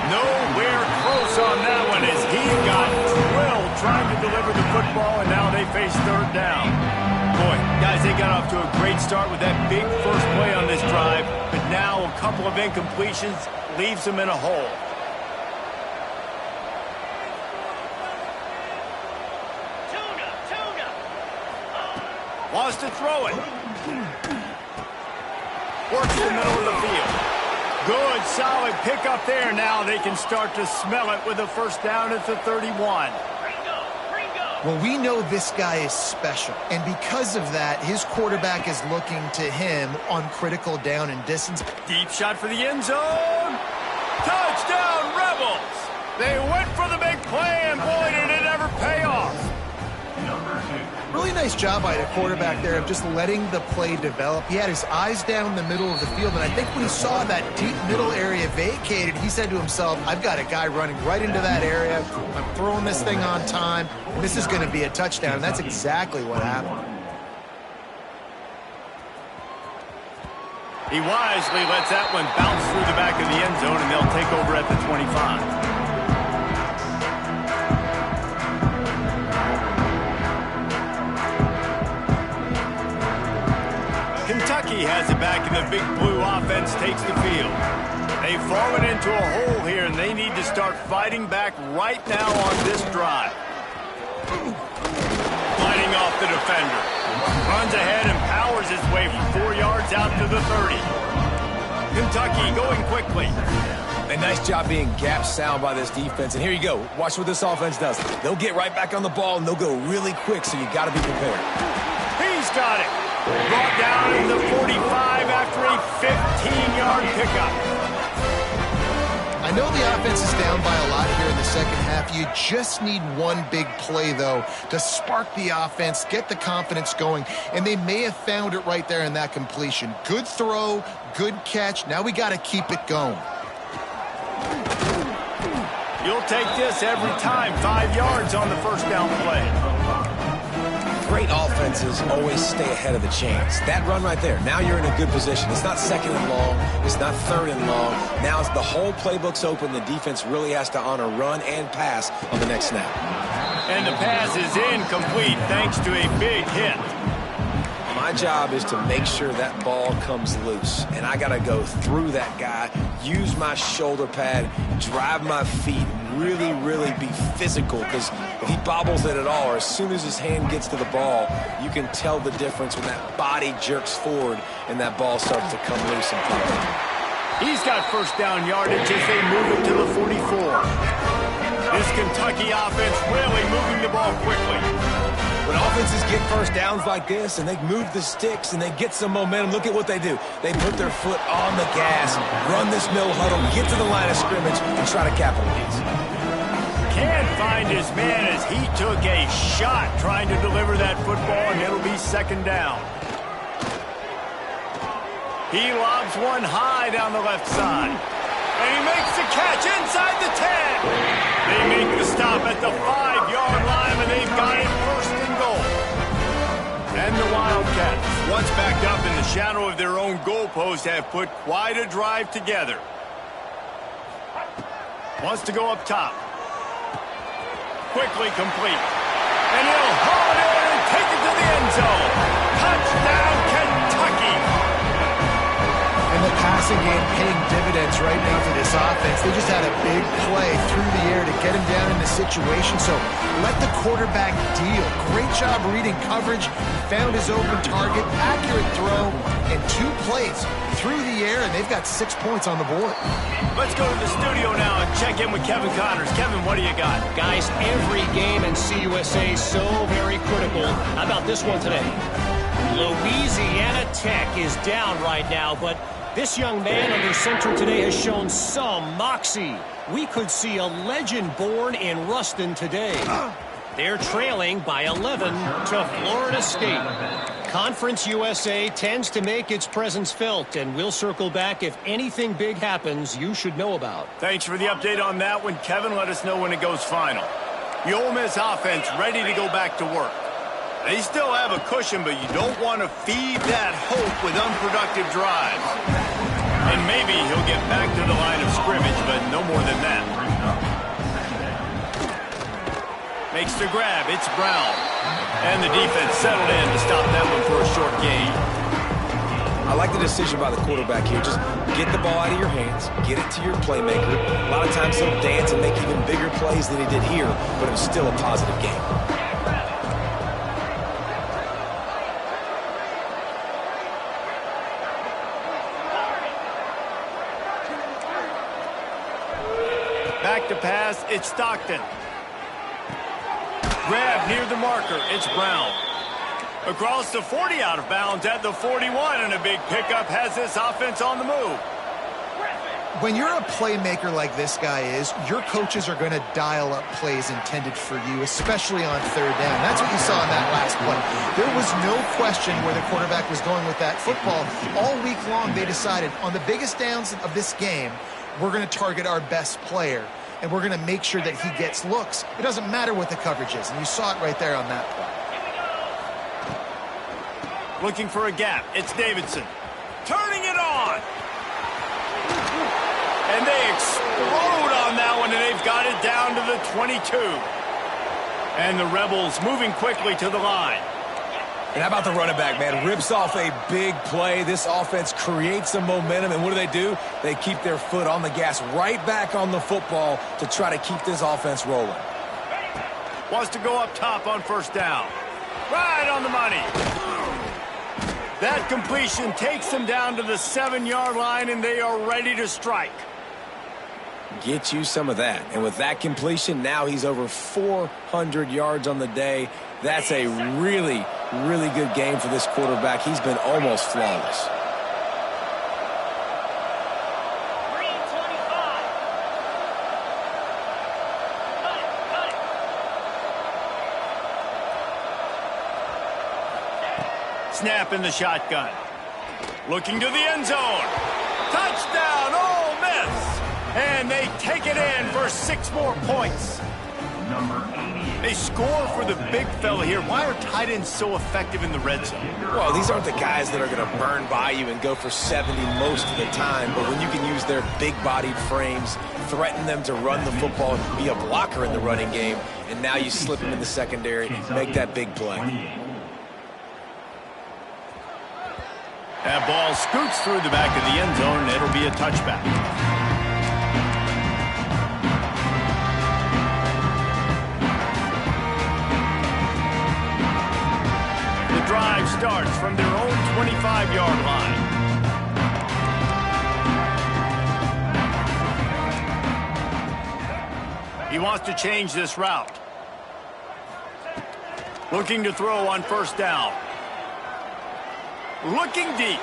Nowhere close on that one as he got drilled trying to deliver the football, and now they face third down. Boy, guys, they got off to a great start with that big first play on this drive, but now a couple of incompletions leaves them in a hole. Wants to throw it. Works the middle of the field. Good, solid pickup there. Now they can start to smell it with a first down at the 31. Well, we know this guy is special, and because of that, his quarterback is looking to him on critical down and distance. Deep shot for the end zone. Touchdown, Rebels! They went for the big play, and boy, did it ever pay off. Really nice job by the quarterback there of just letting the play develop. He had his eyes down the middle of the field, and I think when he saw that deep middle area vacated, he said to himself, I've got a guy running right into that area. I'm throwing this thing on time, and this is going to be a touchdown, and that's exactly what happened. He wisely lets that one bounce through the back of the end zone, and they'll take over at the 25. Kentucky has it back, and the big blue offense takes the field. They've fallen into a hole here, and they need to start fighting back right now on this drive. Fighting off the defender. Runs ahead and powers his way from 4 yards out to the 30. Kentucky going quickly. A nice job being gap sound by this defense. And here you go. Watch what this offense does. They'll get right back on the ball, and they'll go really quick, so you got to be prepared. He's got it. Brought down in the 45 after a 15-yard pickup. I know the offense is down by a lot here in the second half. You just need one big play, though, to spark the offense, get the confidence going, and they may have found it right there in that completion. Good throw, good catch. Now we got to keep it going. You'll take this every time. 5 yards on the first down play. Great offenses always stay ahead of the chains. That run right there, now you're in a good position. It's not second and long. It's not third and long. Now the whole playbook's open. The defense really has to honor run and pass on the next snap. And the pass is incomplete thanks to a big hit. My job is to make sure that ball comes loose, and I got to go through that guy, use my shoulder pad, drive my feet, really, really be physical, because if he bobbles it at all, or as soon as his hand gets to the ball, you can tell the difference when that body jerks forward and that ball starts to come loose and play. He's got first down yardage as they move it to the 44. This Kentucky offense really moving the ball quickly. When offenses get first downs like this and they move the sticks and they get some momentum, look at what they do. They put their foot on the gas, run this no huddle, get to the line of scrimmage, and try to capitalize. Can't find his man as he took a shot trying to deliver that football, and it'll be second down. He lobs one high down the left side. And he makes the catch inside the 10. They make the stop at the 5-yard line, and they've got it first and goal. And the Wildcats, once backed up in the shadow of their own goalpost, have put quite a drive together. Wants to go up top. Quickly complete. And he'll haul it in and take it to the end zone. Touchdown, Kentucky! And the passing game paying dividends right now for this offense. They just had a big play through the air to get him down in the situation. So let the quarterback deal. Great job reading coverage. Found his open target. Accurate throw. And 2 plays through the air, and they've got 6 points on the board. Let's go to the studio now and check in with Kevin Connors. Kevin, what do you got? Guys, every game in CUSA is so very critical. How about this one today? Louisiana Tech is down right now, but this young man under center today has shown some moxie. We could see a legend born in Ruston today. They're trailing by 11 to Florida State. Conference USA tends to make its presence felt, and we'll circle back if anything big happens you should know about. Thanks for the update on that one, Kevin. Let us know when it goes final. The Ole Miss offense ready to go back to work. They still have a cushion, but you don't want to feed that hope with unproductive drives. And maybe he'll get back to the line of scrimmage, but no more than that. Makes the grab. It's Brown. And the defense settled in to stop that one for a short gain. I like the decision by the quarterback here. Just get the ball out of your hands, get it to your playmaker. A lot of times he'll dance and make even bigger plays than he did here, but it was still a positive game. Back to pass, it's Stockton. Grab near the marker, it's Brown. Across the 40 out of bounds at the 41, and a big pickup has this offense on the move. When you're a playmaker like this guy is, your coaches are going to dial up plays intended for you, especially on third down. That's what you saw in that last play. There was no question where the quarterback was going with that football. All week long, they decided on the biggest downs of this game, we're going to target our best player, and we're going to make sure that he gets looks. It doesn't matter what the coverage is, and you saw it right there on that play. Looking for a gap, it's Davidson. Turning it on! And they explode on that one, and they've got it down to the 22. And the Rebels moving quickly to the line. And how about the running back, man? Rips off a big play. This offense creates some momentum, and what do? They keep their foot on the gas right back on the football to try to keep this offense rolling. Wants to go up top on first down. Right on the money. That completion takes them down to the 7-yard line, and they are ready to strike. Get you some of that. And with that completion, now he's over 400 yards on the day. That's a really, really good game for this quarterback. He's been almost flawless. Green 25. Cut it. Snap in the shotgun. Looking to the end zone. Touchdown, Ole Miss. And they take it in for 6 more points. Number 88. They score for the big fella here. Why are tight ends so effective in the red zone? Well, these aren't the guys that are going to burn by you and go for 70 most of the time, but when you can use their big-bodied frames, threaten them to run the football, and be a blocker in the running game, and now you slip them in the secondary, make that big play. That ball scoots through the back of the end zone, and it'll be a touchback. Drive starts from their own 25-yard line. He wants to change this route. Looking to throw on first down. Looking deep.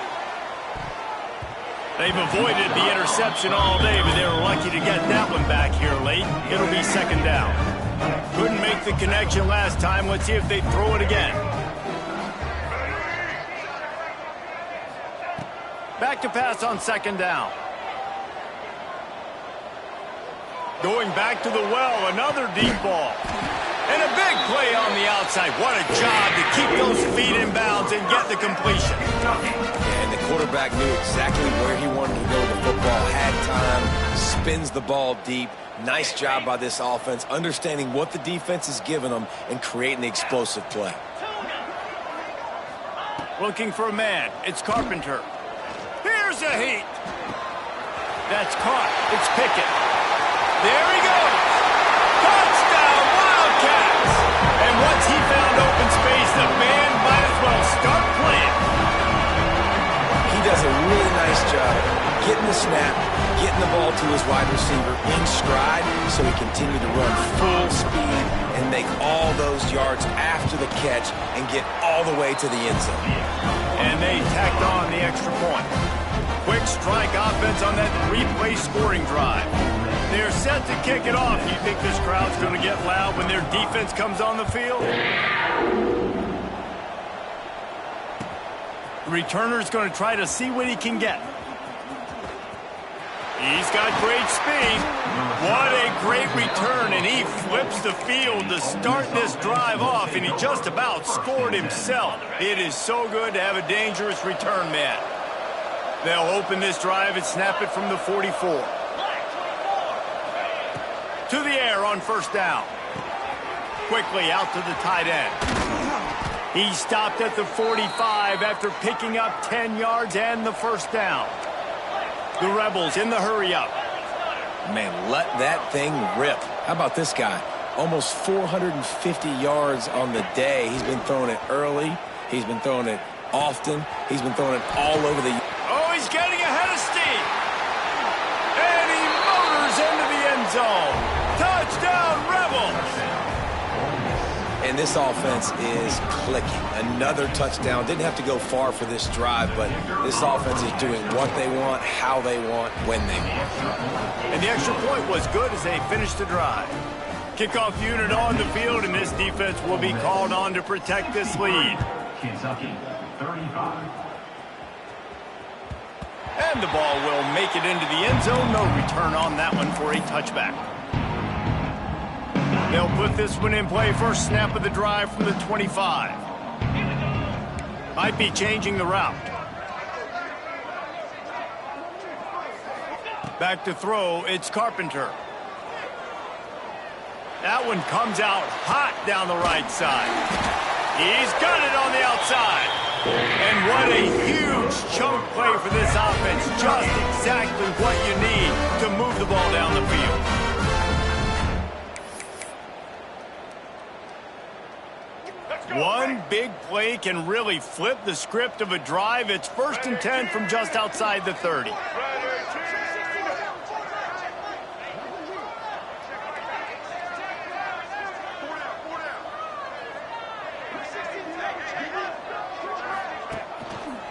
They've avoided the interception all day, but they were lucky to get that one back here late. It'll be second down. Couldn't make the connection last time. Let's see if they throw it again. Back to pass on second down. Going back to the well, another deep ball. And a big play on the outside. What a job to keep those feet in bounds and get the completion. And the quarterback knew exactly where he wanted to go with the football, had time, spins the ball deep. Nice job by this offense, understanding what the defense is giving them and creating the explosive play. Looking for a man. It's Carpenter. Here's a heat. That's caught. It's Pickett. There he goes. Touchdown, Wildcats. And once he found open space, the band might as well start playing. He does a really nice job getting the snap, getting the ball to his wide receiver in stride so he continued to run full speed and make all those yards after the catch and get all the way to the end zone. And they tacked on the extra point. Quick strike offense on that three-play scoring drive. They're set to kick it off. You think this crowd's going to get loud when their defense comes on the field? The returner's going to try to see what he can get. He's got great speed. What a great return, and he flips the field to start this drive off, and he just about scored himself. It is so good to have a dangerous return man. They'll open this drive and snap it from the 44. To the air on first down. Quickly out to the tight end. He stopped at the 45 after picking up 10 yards and the first down. The Rebels in the hurry-up. Man, let that thing rip. How about this guy? Almost 450 yards on the day. He's been throwing it early. He's been throwing it often. He's been throwing it all over the... Oh, he's getting ahead of steam. And he motors into the end zone. Touchdown, Rebels. And this offense is clicking. Another touchdown. Didn't have to go far for this drive, but this offense is doing what they want, how they want, when they want. And the extra point was good as they finished the drive. Kickoff unit on the field, and this defense will be called on to protect this lead. Kentucky, 35. And the ball will make it into the end zone. No return on that one for a touchback. They'll put this one in play. First snap of the drive from the 25. Might be changing the route. Back to throw. It's Carpenter. That one comes out hot down the right side. He's got it on the outside. And what a huge chunk play for this offense. Just exactly what you need to move the ball down the field. One big play can really flip the script of a drive. It's 1st and 10 from just outside the 30.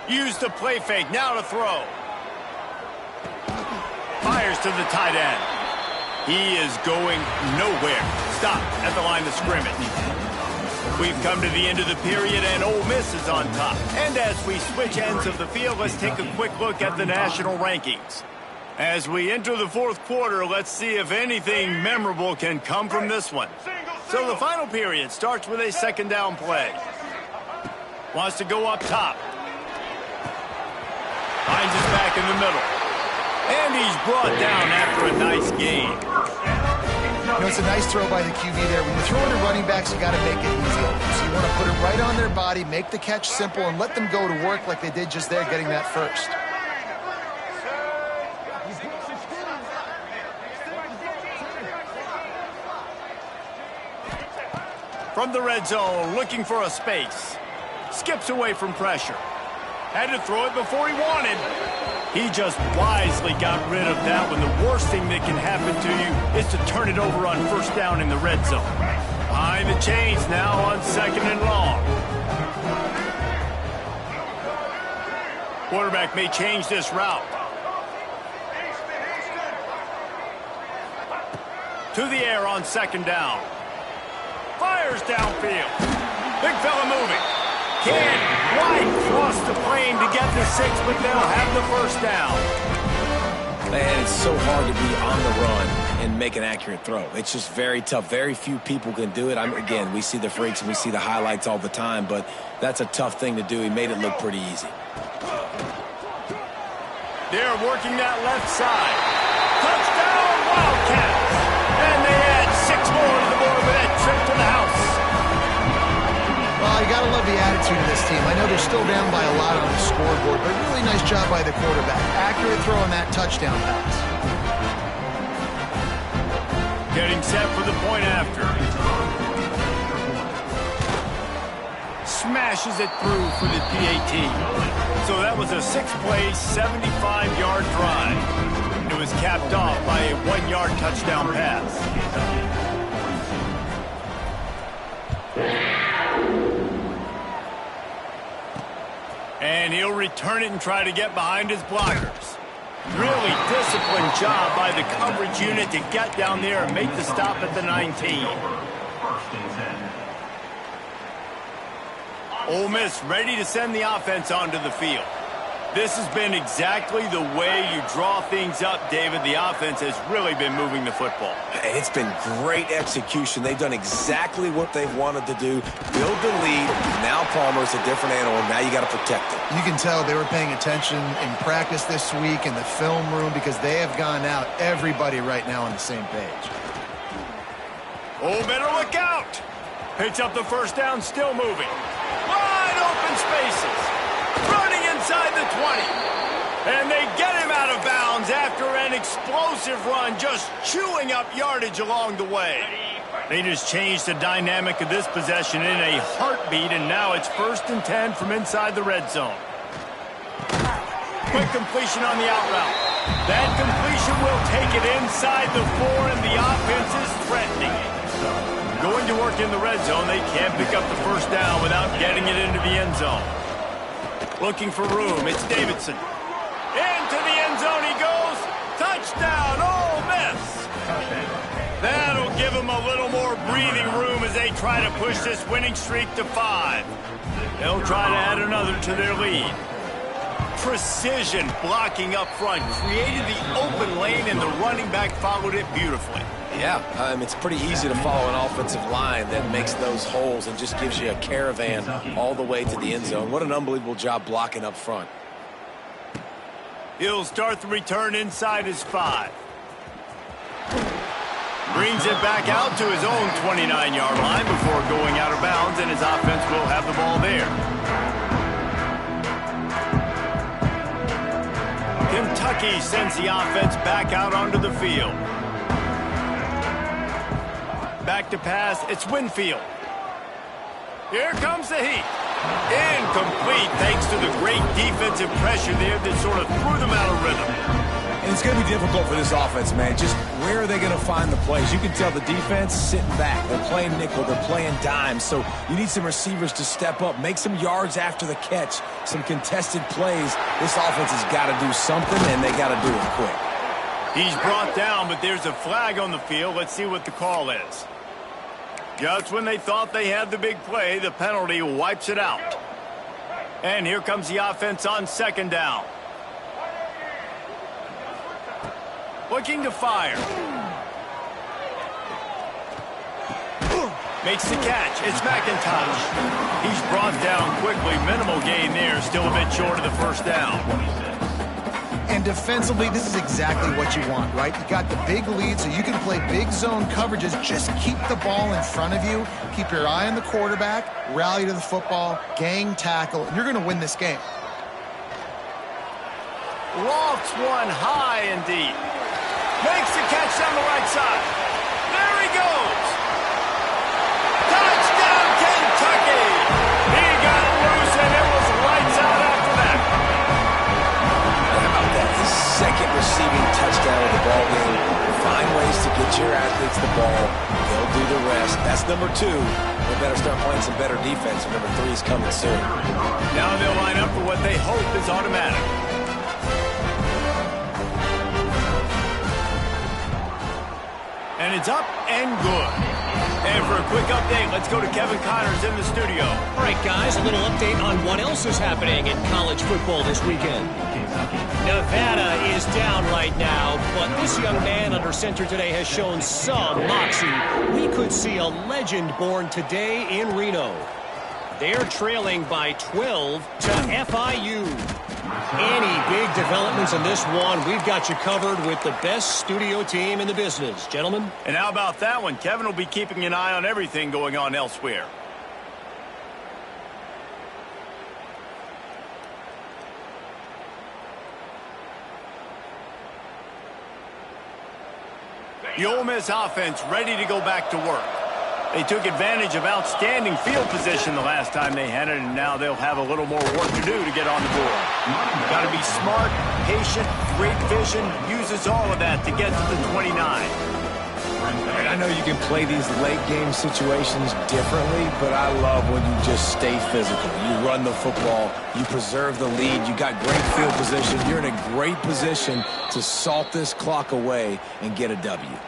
Use the play fake. Now to throw. Fires to the tight end. He is going nowhere. Stop at the line of scrimmage. We've come to the end of the period, and Ole Miss is on top. And as we switch ends of the field, let's take a quick look at the national rankings. As we enter the fourth quarter, let's see if anything memorable can come from this one. So the final period starts with a second down play. Wants to go up top. Finds his back in the middle. And he's brought down after a nice gain. You know, it's a nice throw by the QB there. When you throw it to running backs, you got to make it easy. So you want to put it right on their body, make the catch simple, and let them go to work like they did just there, getting that first. From the red zone, looking for a space. Skips away from pressure. Had to throw it before he wanted. He just wisely got rid of that when the worst thing that can happen to you is to turn it over on first down in the red zone. Behind the chains now on 2nd and long. Quarterback may change this route. To the air on 2nd down. Fires downfield. Big fella moving. Can't quite cross the plane to get the 6, but they'll have the first down. Man, it's so hard to be on the run and make an accurate throw. It's just very tough. Very few people can do it. Again, we see the freaks and we see the highlights all the time, but that's a tough thing to do. He made it look pretty easy. They're working that left side. Touchdown, Wildcats! And they add 6 more to the board with that trip to the house. Well, you got to love the attitude of this team. I know they're still down by a lot on the scoreboard, but really nice job by the quarterback. Accurate throw on that touchdown pass. Getting set for the point after. Smashes it through for the PAT. So that was a 6-play, 75-yard drive. It was capped off by a 1-yard touchdown pass. And he'll return it and try to get behind his blockers. Really disciplined job by the coverage unit to get down there and make the stop at the 19. 1st and 10. Ole Miss ready to send the offense onto the field. This has been exactly the way you draw things up, David. The offense has really been moving the football. And it's been great execution. They've done exactly what they've wanted to do. Build the lead. Now Palmer's a different animal. Now you got to protect it. You can tell they were paying attention in practice this week in the film room because they have gone out, everybody right now on the same page. Oh, better look out. Picks up the first down, still moving. Wide open spaces. Running inside the 20. And they get him out of bounds after an explosive run, just chewing up yardage along the way. They just changed the dynamic of this possession in a heartbeat, and now it's 1st and 10 from inside the red zone. Quick completion on the out route. That completion will take it inside the 4, and the offense is threatening it. Going to work in the red zone, they can't pick up the first down without getting it into the end zone. Looking for room, it's Davidson. Into the end zone he goes. Touchdown, Ole Miss. That'll give them a little more breathing room as they try to push this winning streak to 5. They'll try to add another to their lead. Precision blocking up front created the open lane, and the running back followed it beautifully. Yeah, it's pretty easy to follow an offensive line that makes those holes and just gives you a caravan all the way to the end zone. What an unbelievable job blocking up front. He'll start the return inside his 5. Brings it back out to his own 29-yard line before going out of bounds, and his offense will have the ball there. Kentucky sends the offense back out onto the field. Back to pass, it's Winfield. Here comes the heat. Incomplete thanks to the great defensive pressure there that sort of threw them out of rhythm. And it's going to be difficult for this offense, man. Just where are they going to find the plays? You can tell the defense sitting back. They're playing nickel. They're playing dime. So you need some receivers to step up, make some yards after the catch, some contested plays. This offense has got to do something, and they got to do it quick. He's brought down, but there's a flag on the field. Let's see what the call is. Just when they thought they had the big play, the penalty wipes it out. And here comes the offense on 2nd down. Looking to fire. Makes the catch. It's McIntosh. He's brought down quickly. Minimal gain there. Still a bit short of the first down. And defensively, this is exactly what you want, right? You got the big lead, so you can play big zone coverages. Just keep the ball in front of you. Keep your eye on the quarterback. Rally to the football. Gang tackle. And you're going to win this game. Lofts one high and deep. Makes the catch down the right side. There he goes. Touchdown, Kentucky. He got loose, and it was lights out after that. How about that? touchdown of the ball game. Find ways to get your athletes the ball. They'll do the rest. That's number 2. They better start playing some better defense. Number 3 is coming soon. Now they'll line up for what they hope is automatic. And it's up and good. And for a quick update, let's go to Kevin Connors in the studio. All right, guys, a little update on what else is happening in college football this weekend. Nevada is down right now, but this young man under center today has shown some moxie. We could see a legend born today in Reno. They're trailing by 12 to FIU. Any big developments in this one, we've got you covered with the best studio team in the business, gentlemen. And how about that one? Kevin will be keeping an eye on everything going on elsewhere. The Ole Miss offense ready to go back to work. They took advantage of outstanding field position the last time they had it, and now they'll have a little more work to do to get on the board. Got to be smart, patient, great vision, uses all of that to get to the 29. And I know you can play these late game situations differently, but I love when you just stay physical. You run the football, you preserve the lead, you got great field position, you're in a great position to salt this clock away and get a W.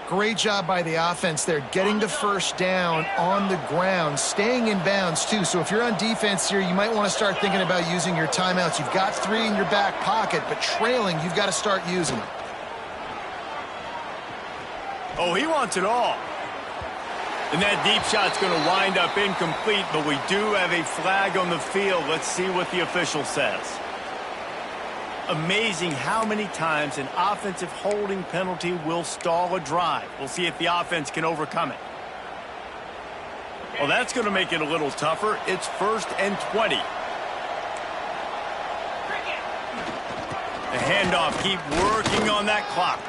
Great job by the offense there, getting the first down on the ground, staying in bounds too. So if you're on defense here, you might want to start thinking about using your timeouts. You've got 3 in your back pocket, but trailing, you've got to start using them. Oh, he wants it all. And that deep shot's going to wind up incomplete, but we do have a flag on the field. Let's see what the official says. Amazing how many times an offensive holding penalty will stall a drive. We'll see if the offense can overcome it. Well, that's going to make it a little tougher. It's 1st and 20. The handoff, keep working on that clock.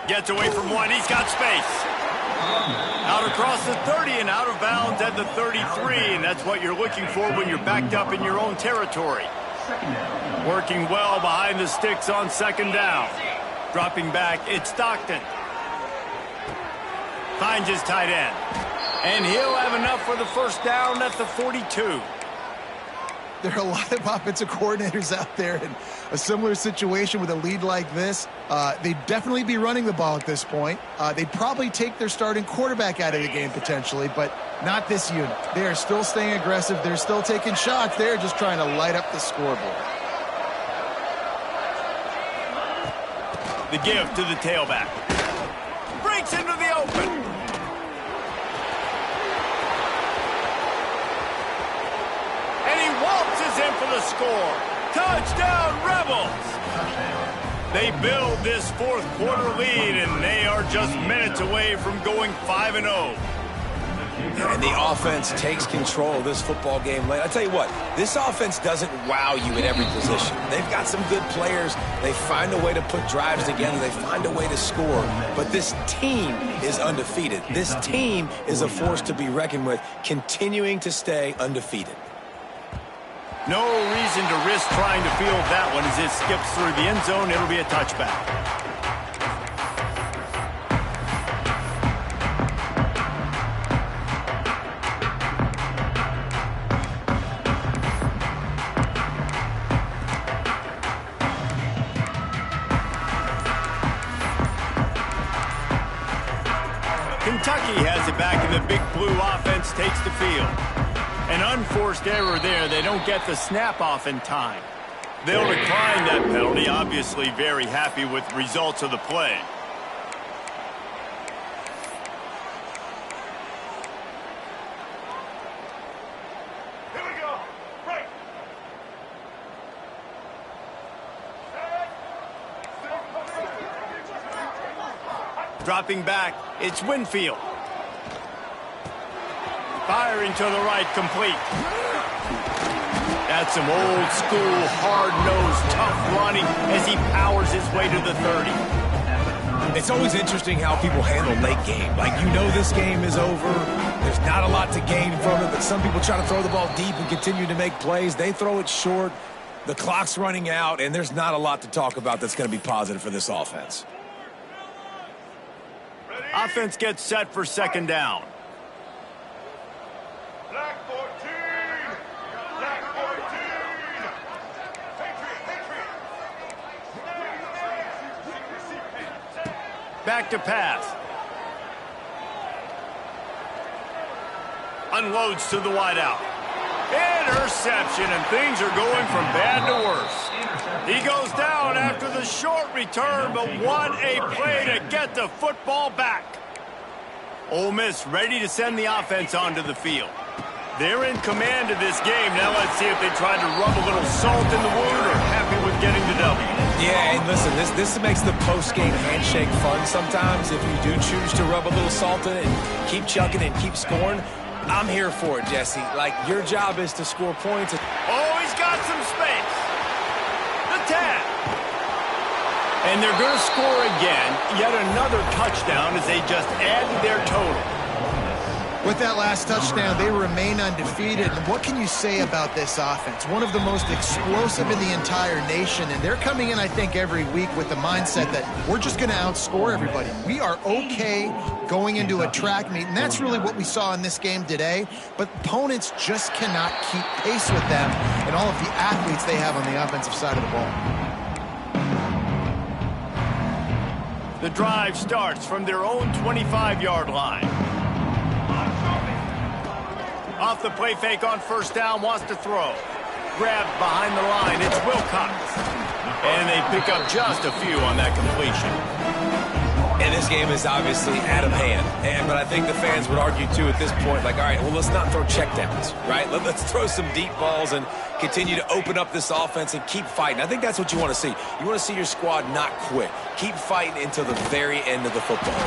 Gets away from one. He's got space. Out across the 30 and out of bounds at the 33. And that's what you're looking for when you're backed up in your own territory. Working well behind the sticks on 2nd down. Dropping back, it's Stockton. Finds his tight end. And he'll have enough for the first down at the 42. There are a lot of offensive coordinators out there in a similar situation with a lead like this. They'd definitely be running the ball at this point. They'd probably take their starting quarterback out of the game potentially, but not this unit. They are still staying aggressive. They're still taking shots. They're just trying to light up the scoreboard. The give to the tailback. Breaks into the open. And he waltzes in for the score. Touchdown, Rebels! They build this 4th quarter lead, and they are just minutes away from going 5-0. And the offense takes control of this football game late. I tell you what, this offense doesn't wow you at every position. They've got some good players. They find a way to put drives together. They find a way to score. But this team is undefeated. This team is a force to be reckoned with, continuing to stay undefeated. No reason to risk trying to field that one as it skips through the end zone. It'll be a touchback. Kentucky has it back, and the big blue offense takes the field. An unforced error there. They don't get the snap off in time. They'll decline that penalty. Obviously very happy with the results of the play. Here we go. Right. Dropping back, it's Winfield. Firing to the right, complete. That's some old school, hard-nosed, tough running as he powers his way to the 30. It's always interesting how people handle late game. Like, you know this game is over. There's not a lot to gain from it, but some people try to throw the ball deep and continue to make plays. They throw it short. The clock's running out, and there's not a lot to talk about that's going to be positive for this offense. Offense gets set for second down. Black 14. Black 14. Back to pass. Unloads to the wideout. Interception, and things are going from bad to worse. He goes down after the short return, but what a play to get the football back. Ole Miss ready to send the offense onto the field. They're in command of this game. Now let's see if they try to rub a little salt in the wound or happy with getting the W. Yeah, and listen, this makes the post-game handshake fun sometimes. If you do choose to rub a little salt in it and keep chucking and keep scoring, I'm here for it, Jesse. Like, your job is to score points. Oh, he's got some space. The tap. And they're going to score again. Yet another touchdown as they just add to their total. With that last touchdown, they remain undefeated. And what can you say about this offense? One of the most explosive in the entire nation. And they're coming in, I think, every week with the mindset that we're just going to outscore everybody. We are okay going into a track meet. And that's really what we saw in this game today. But opponents just cannot keep pace with them and all of the athletes they have on the offensive side of the ball. The drive starts from their own 25-yard line. Off the play fake on first down, wants to throw. Grabbed behind the line, it's Wilcox. And they pick up just a few on that completion. And this game is obviously out of hand. But I think the fans would argue, too, at this point, like, all right, well, let's not throw checkdowns, right? Let's throw some deep balls and continue to open up this offense and keep fighting. I think that's what you want to see. You want to see your squad not quit. Keep fighting until the very end of the football.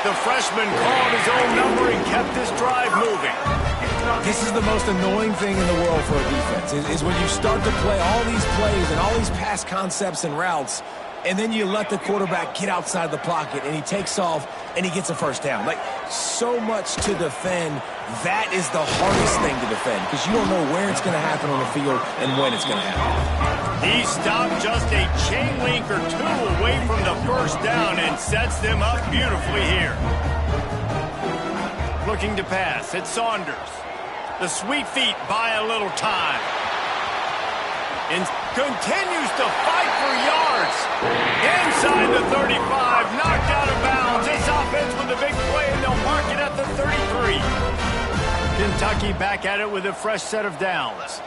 The freshman called his own number and kept this drive moving. This is the most annoying thing in the world for a defense, is when you start to play all these plays and all these pass concepts and routes, and then you let the quarterback get outside the pocket, and he takes off, and he gets a first down. Like, so much to defend. That is the hardest thing to defend, because you don't know where it's going to happen on the field and when it's going to happen. He stopped just a chain link or two away from the first down and sets them up beautifully here. Looking to pass, it's Saunders. The sweet feet buy a little time. And continues to fight for yards. Inside the 35, knocked out of bounds. This offense with a big play, and they'll mark it at the 33. Kentucky back at it with a fresh set of downs.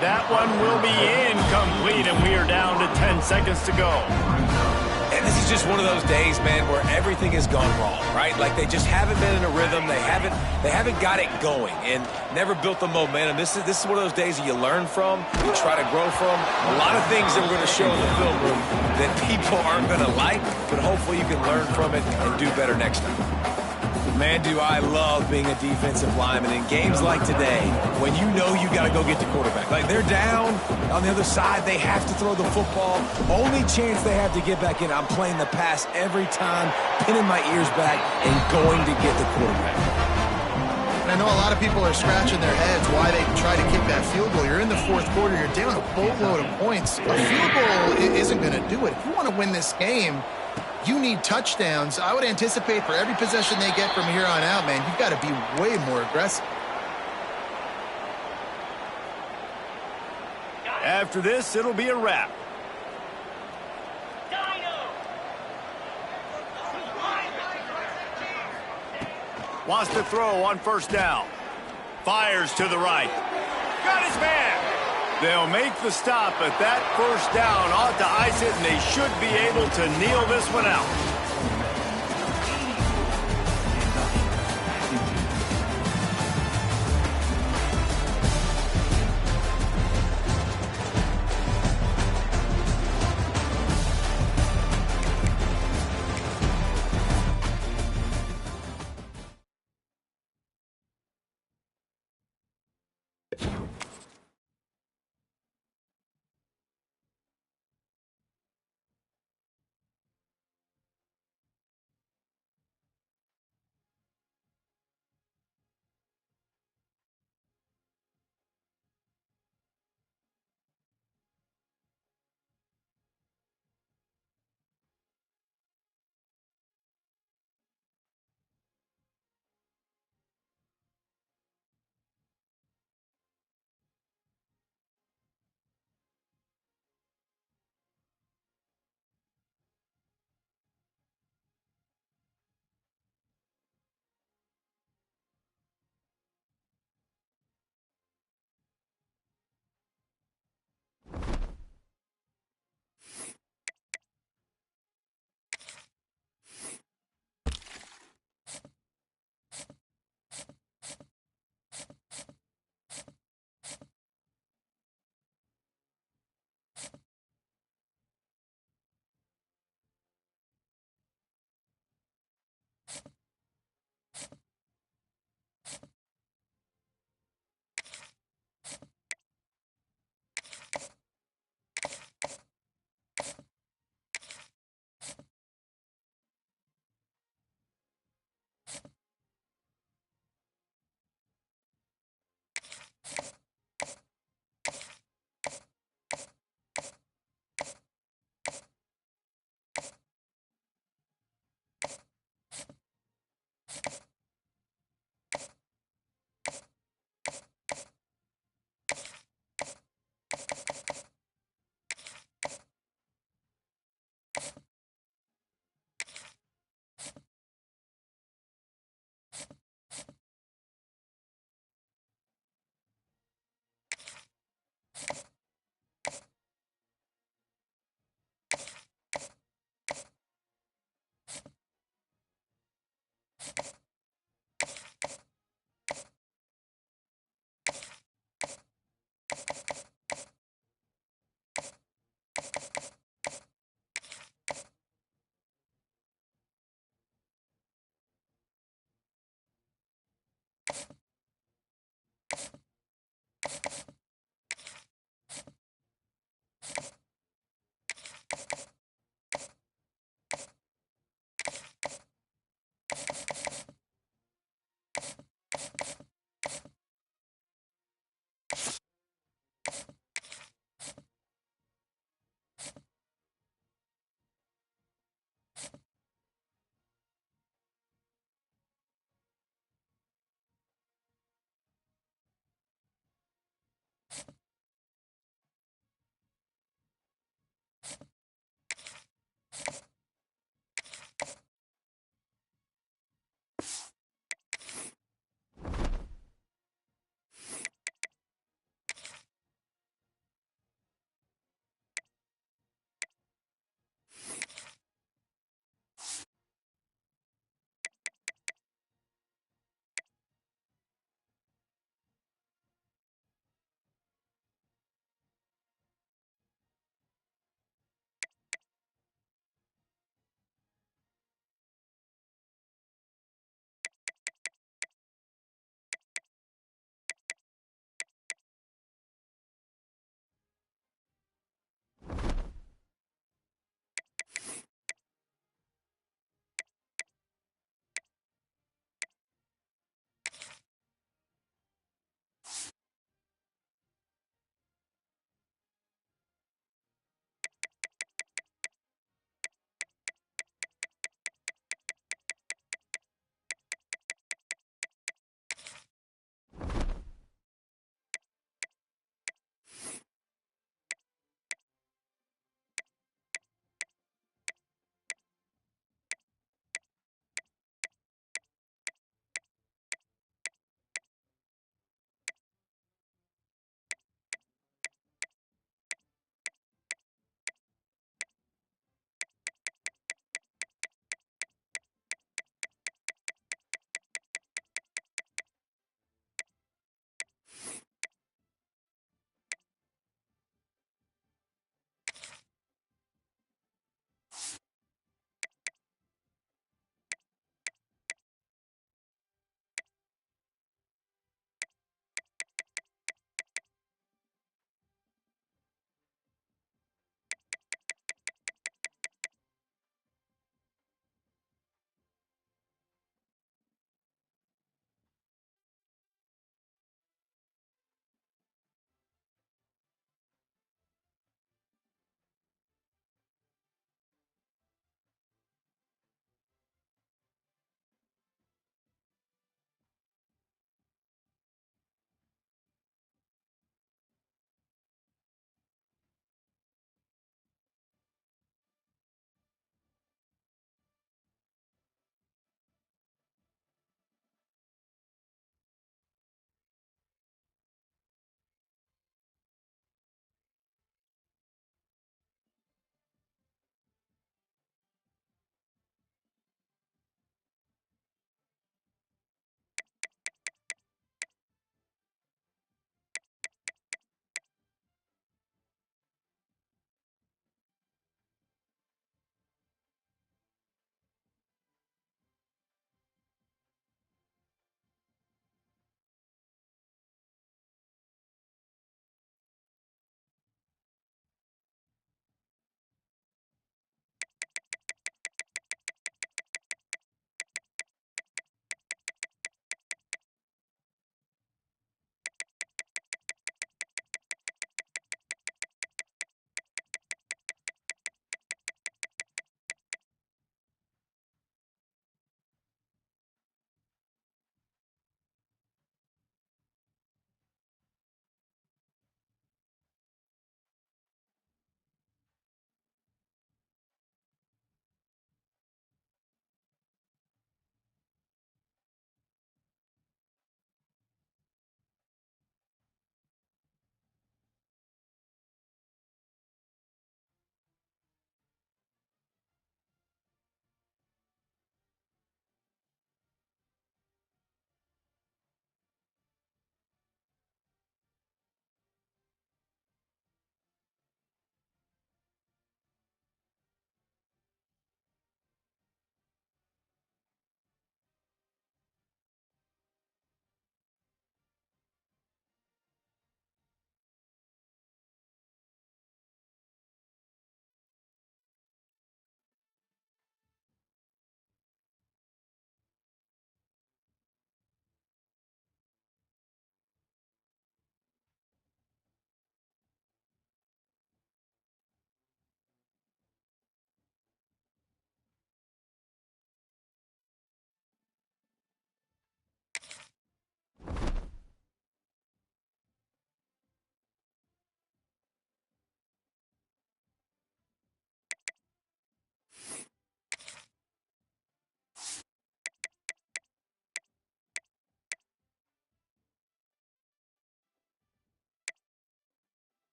That one will be incomplete, and we are down to 10 seconds to go. And this is just one of those days, man, where everything has gone wrong, right? Like, they just haven't been in a rhythm. They haven't got it going and never built the momentum. This is one of those days that you learn from, you try to grow from. A lot of things that we're going to show in the film room that people aren't going to like, but hopefully you can learn from it and do better next time. Man, do I love being a defensive lineman in games like today when you know you got to go get the quarterback. Like, they're down on the other side. They have to throw the football. Only chance they have to get back in, I'm playing the pass every time, pinning my ears back and going to get the quarterback. And I know a lot of people are scratching their heads why they try to kick that field goal. You're in the fourth quarter. You're down a boatload of points. A field goal isn't going to do it. If you want to win this game, you need touchdowns. I would anticipate for every possession they get from here on out, man, you've got to be way more aggressive. After this, it'll be a wrap. Wants to throw on first down. Fires to the right. Got his man. They'll make the stop, but that first down ought to ice it, and they should be able to kneel this one out.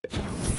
it.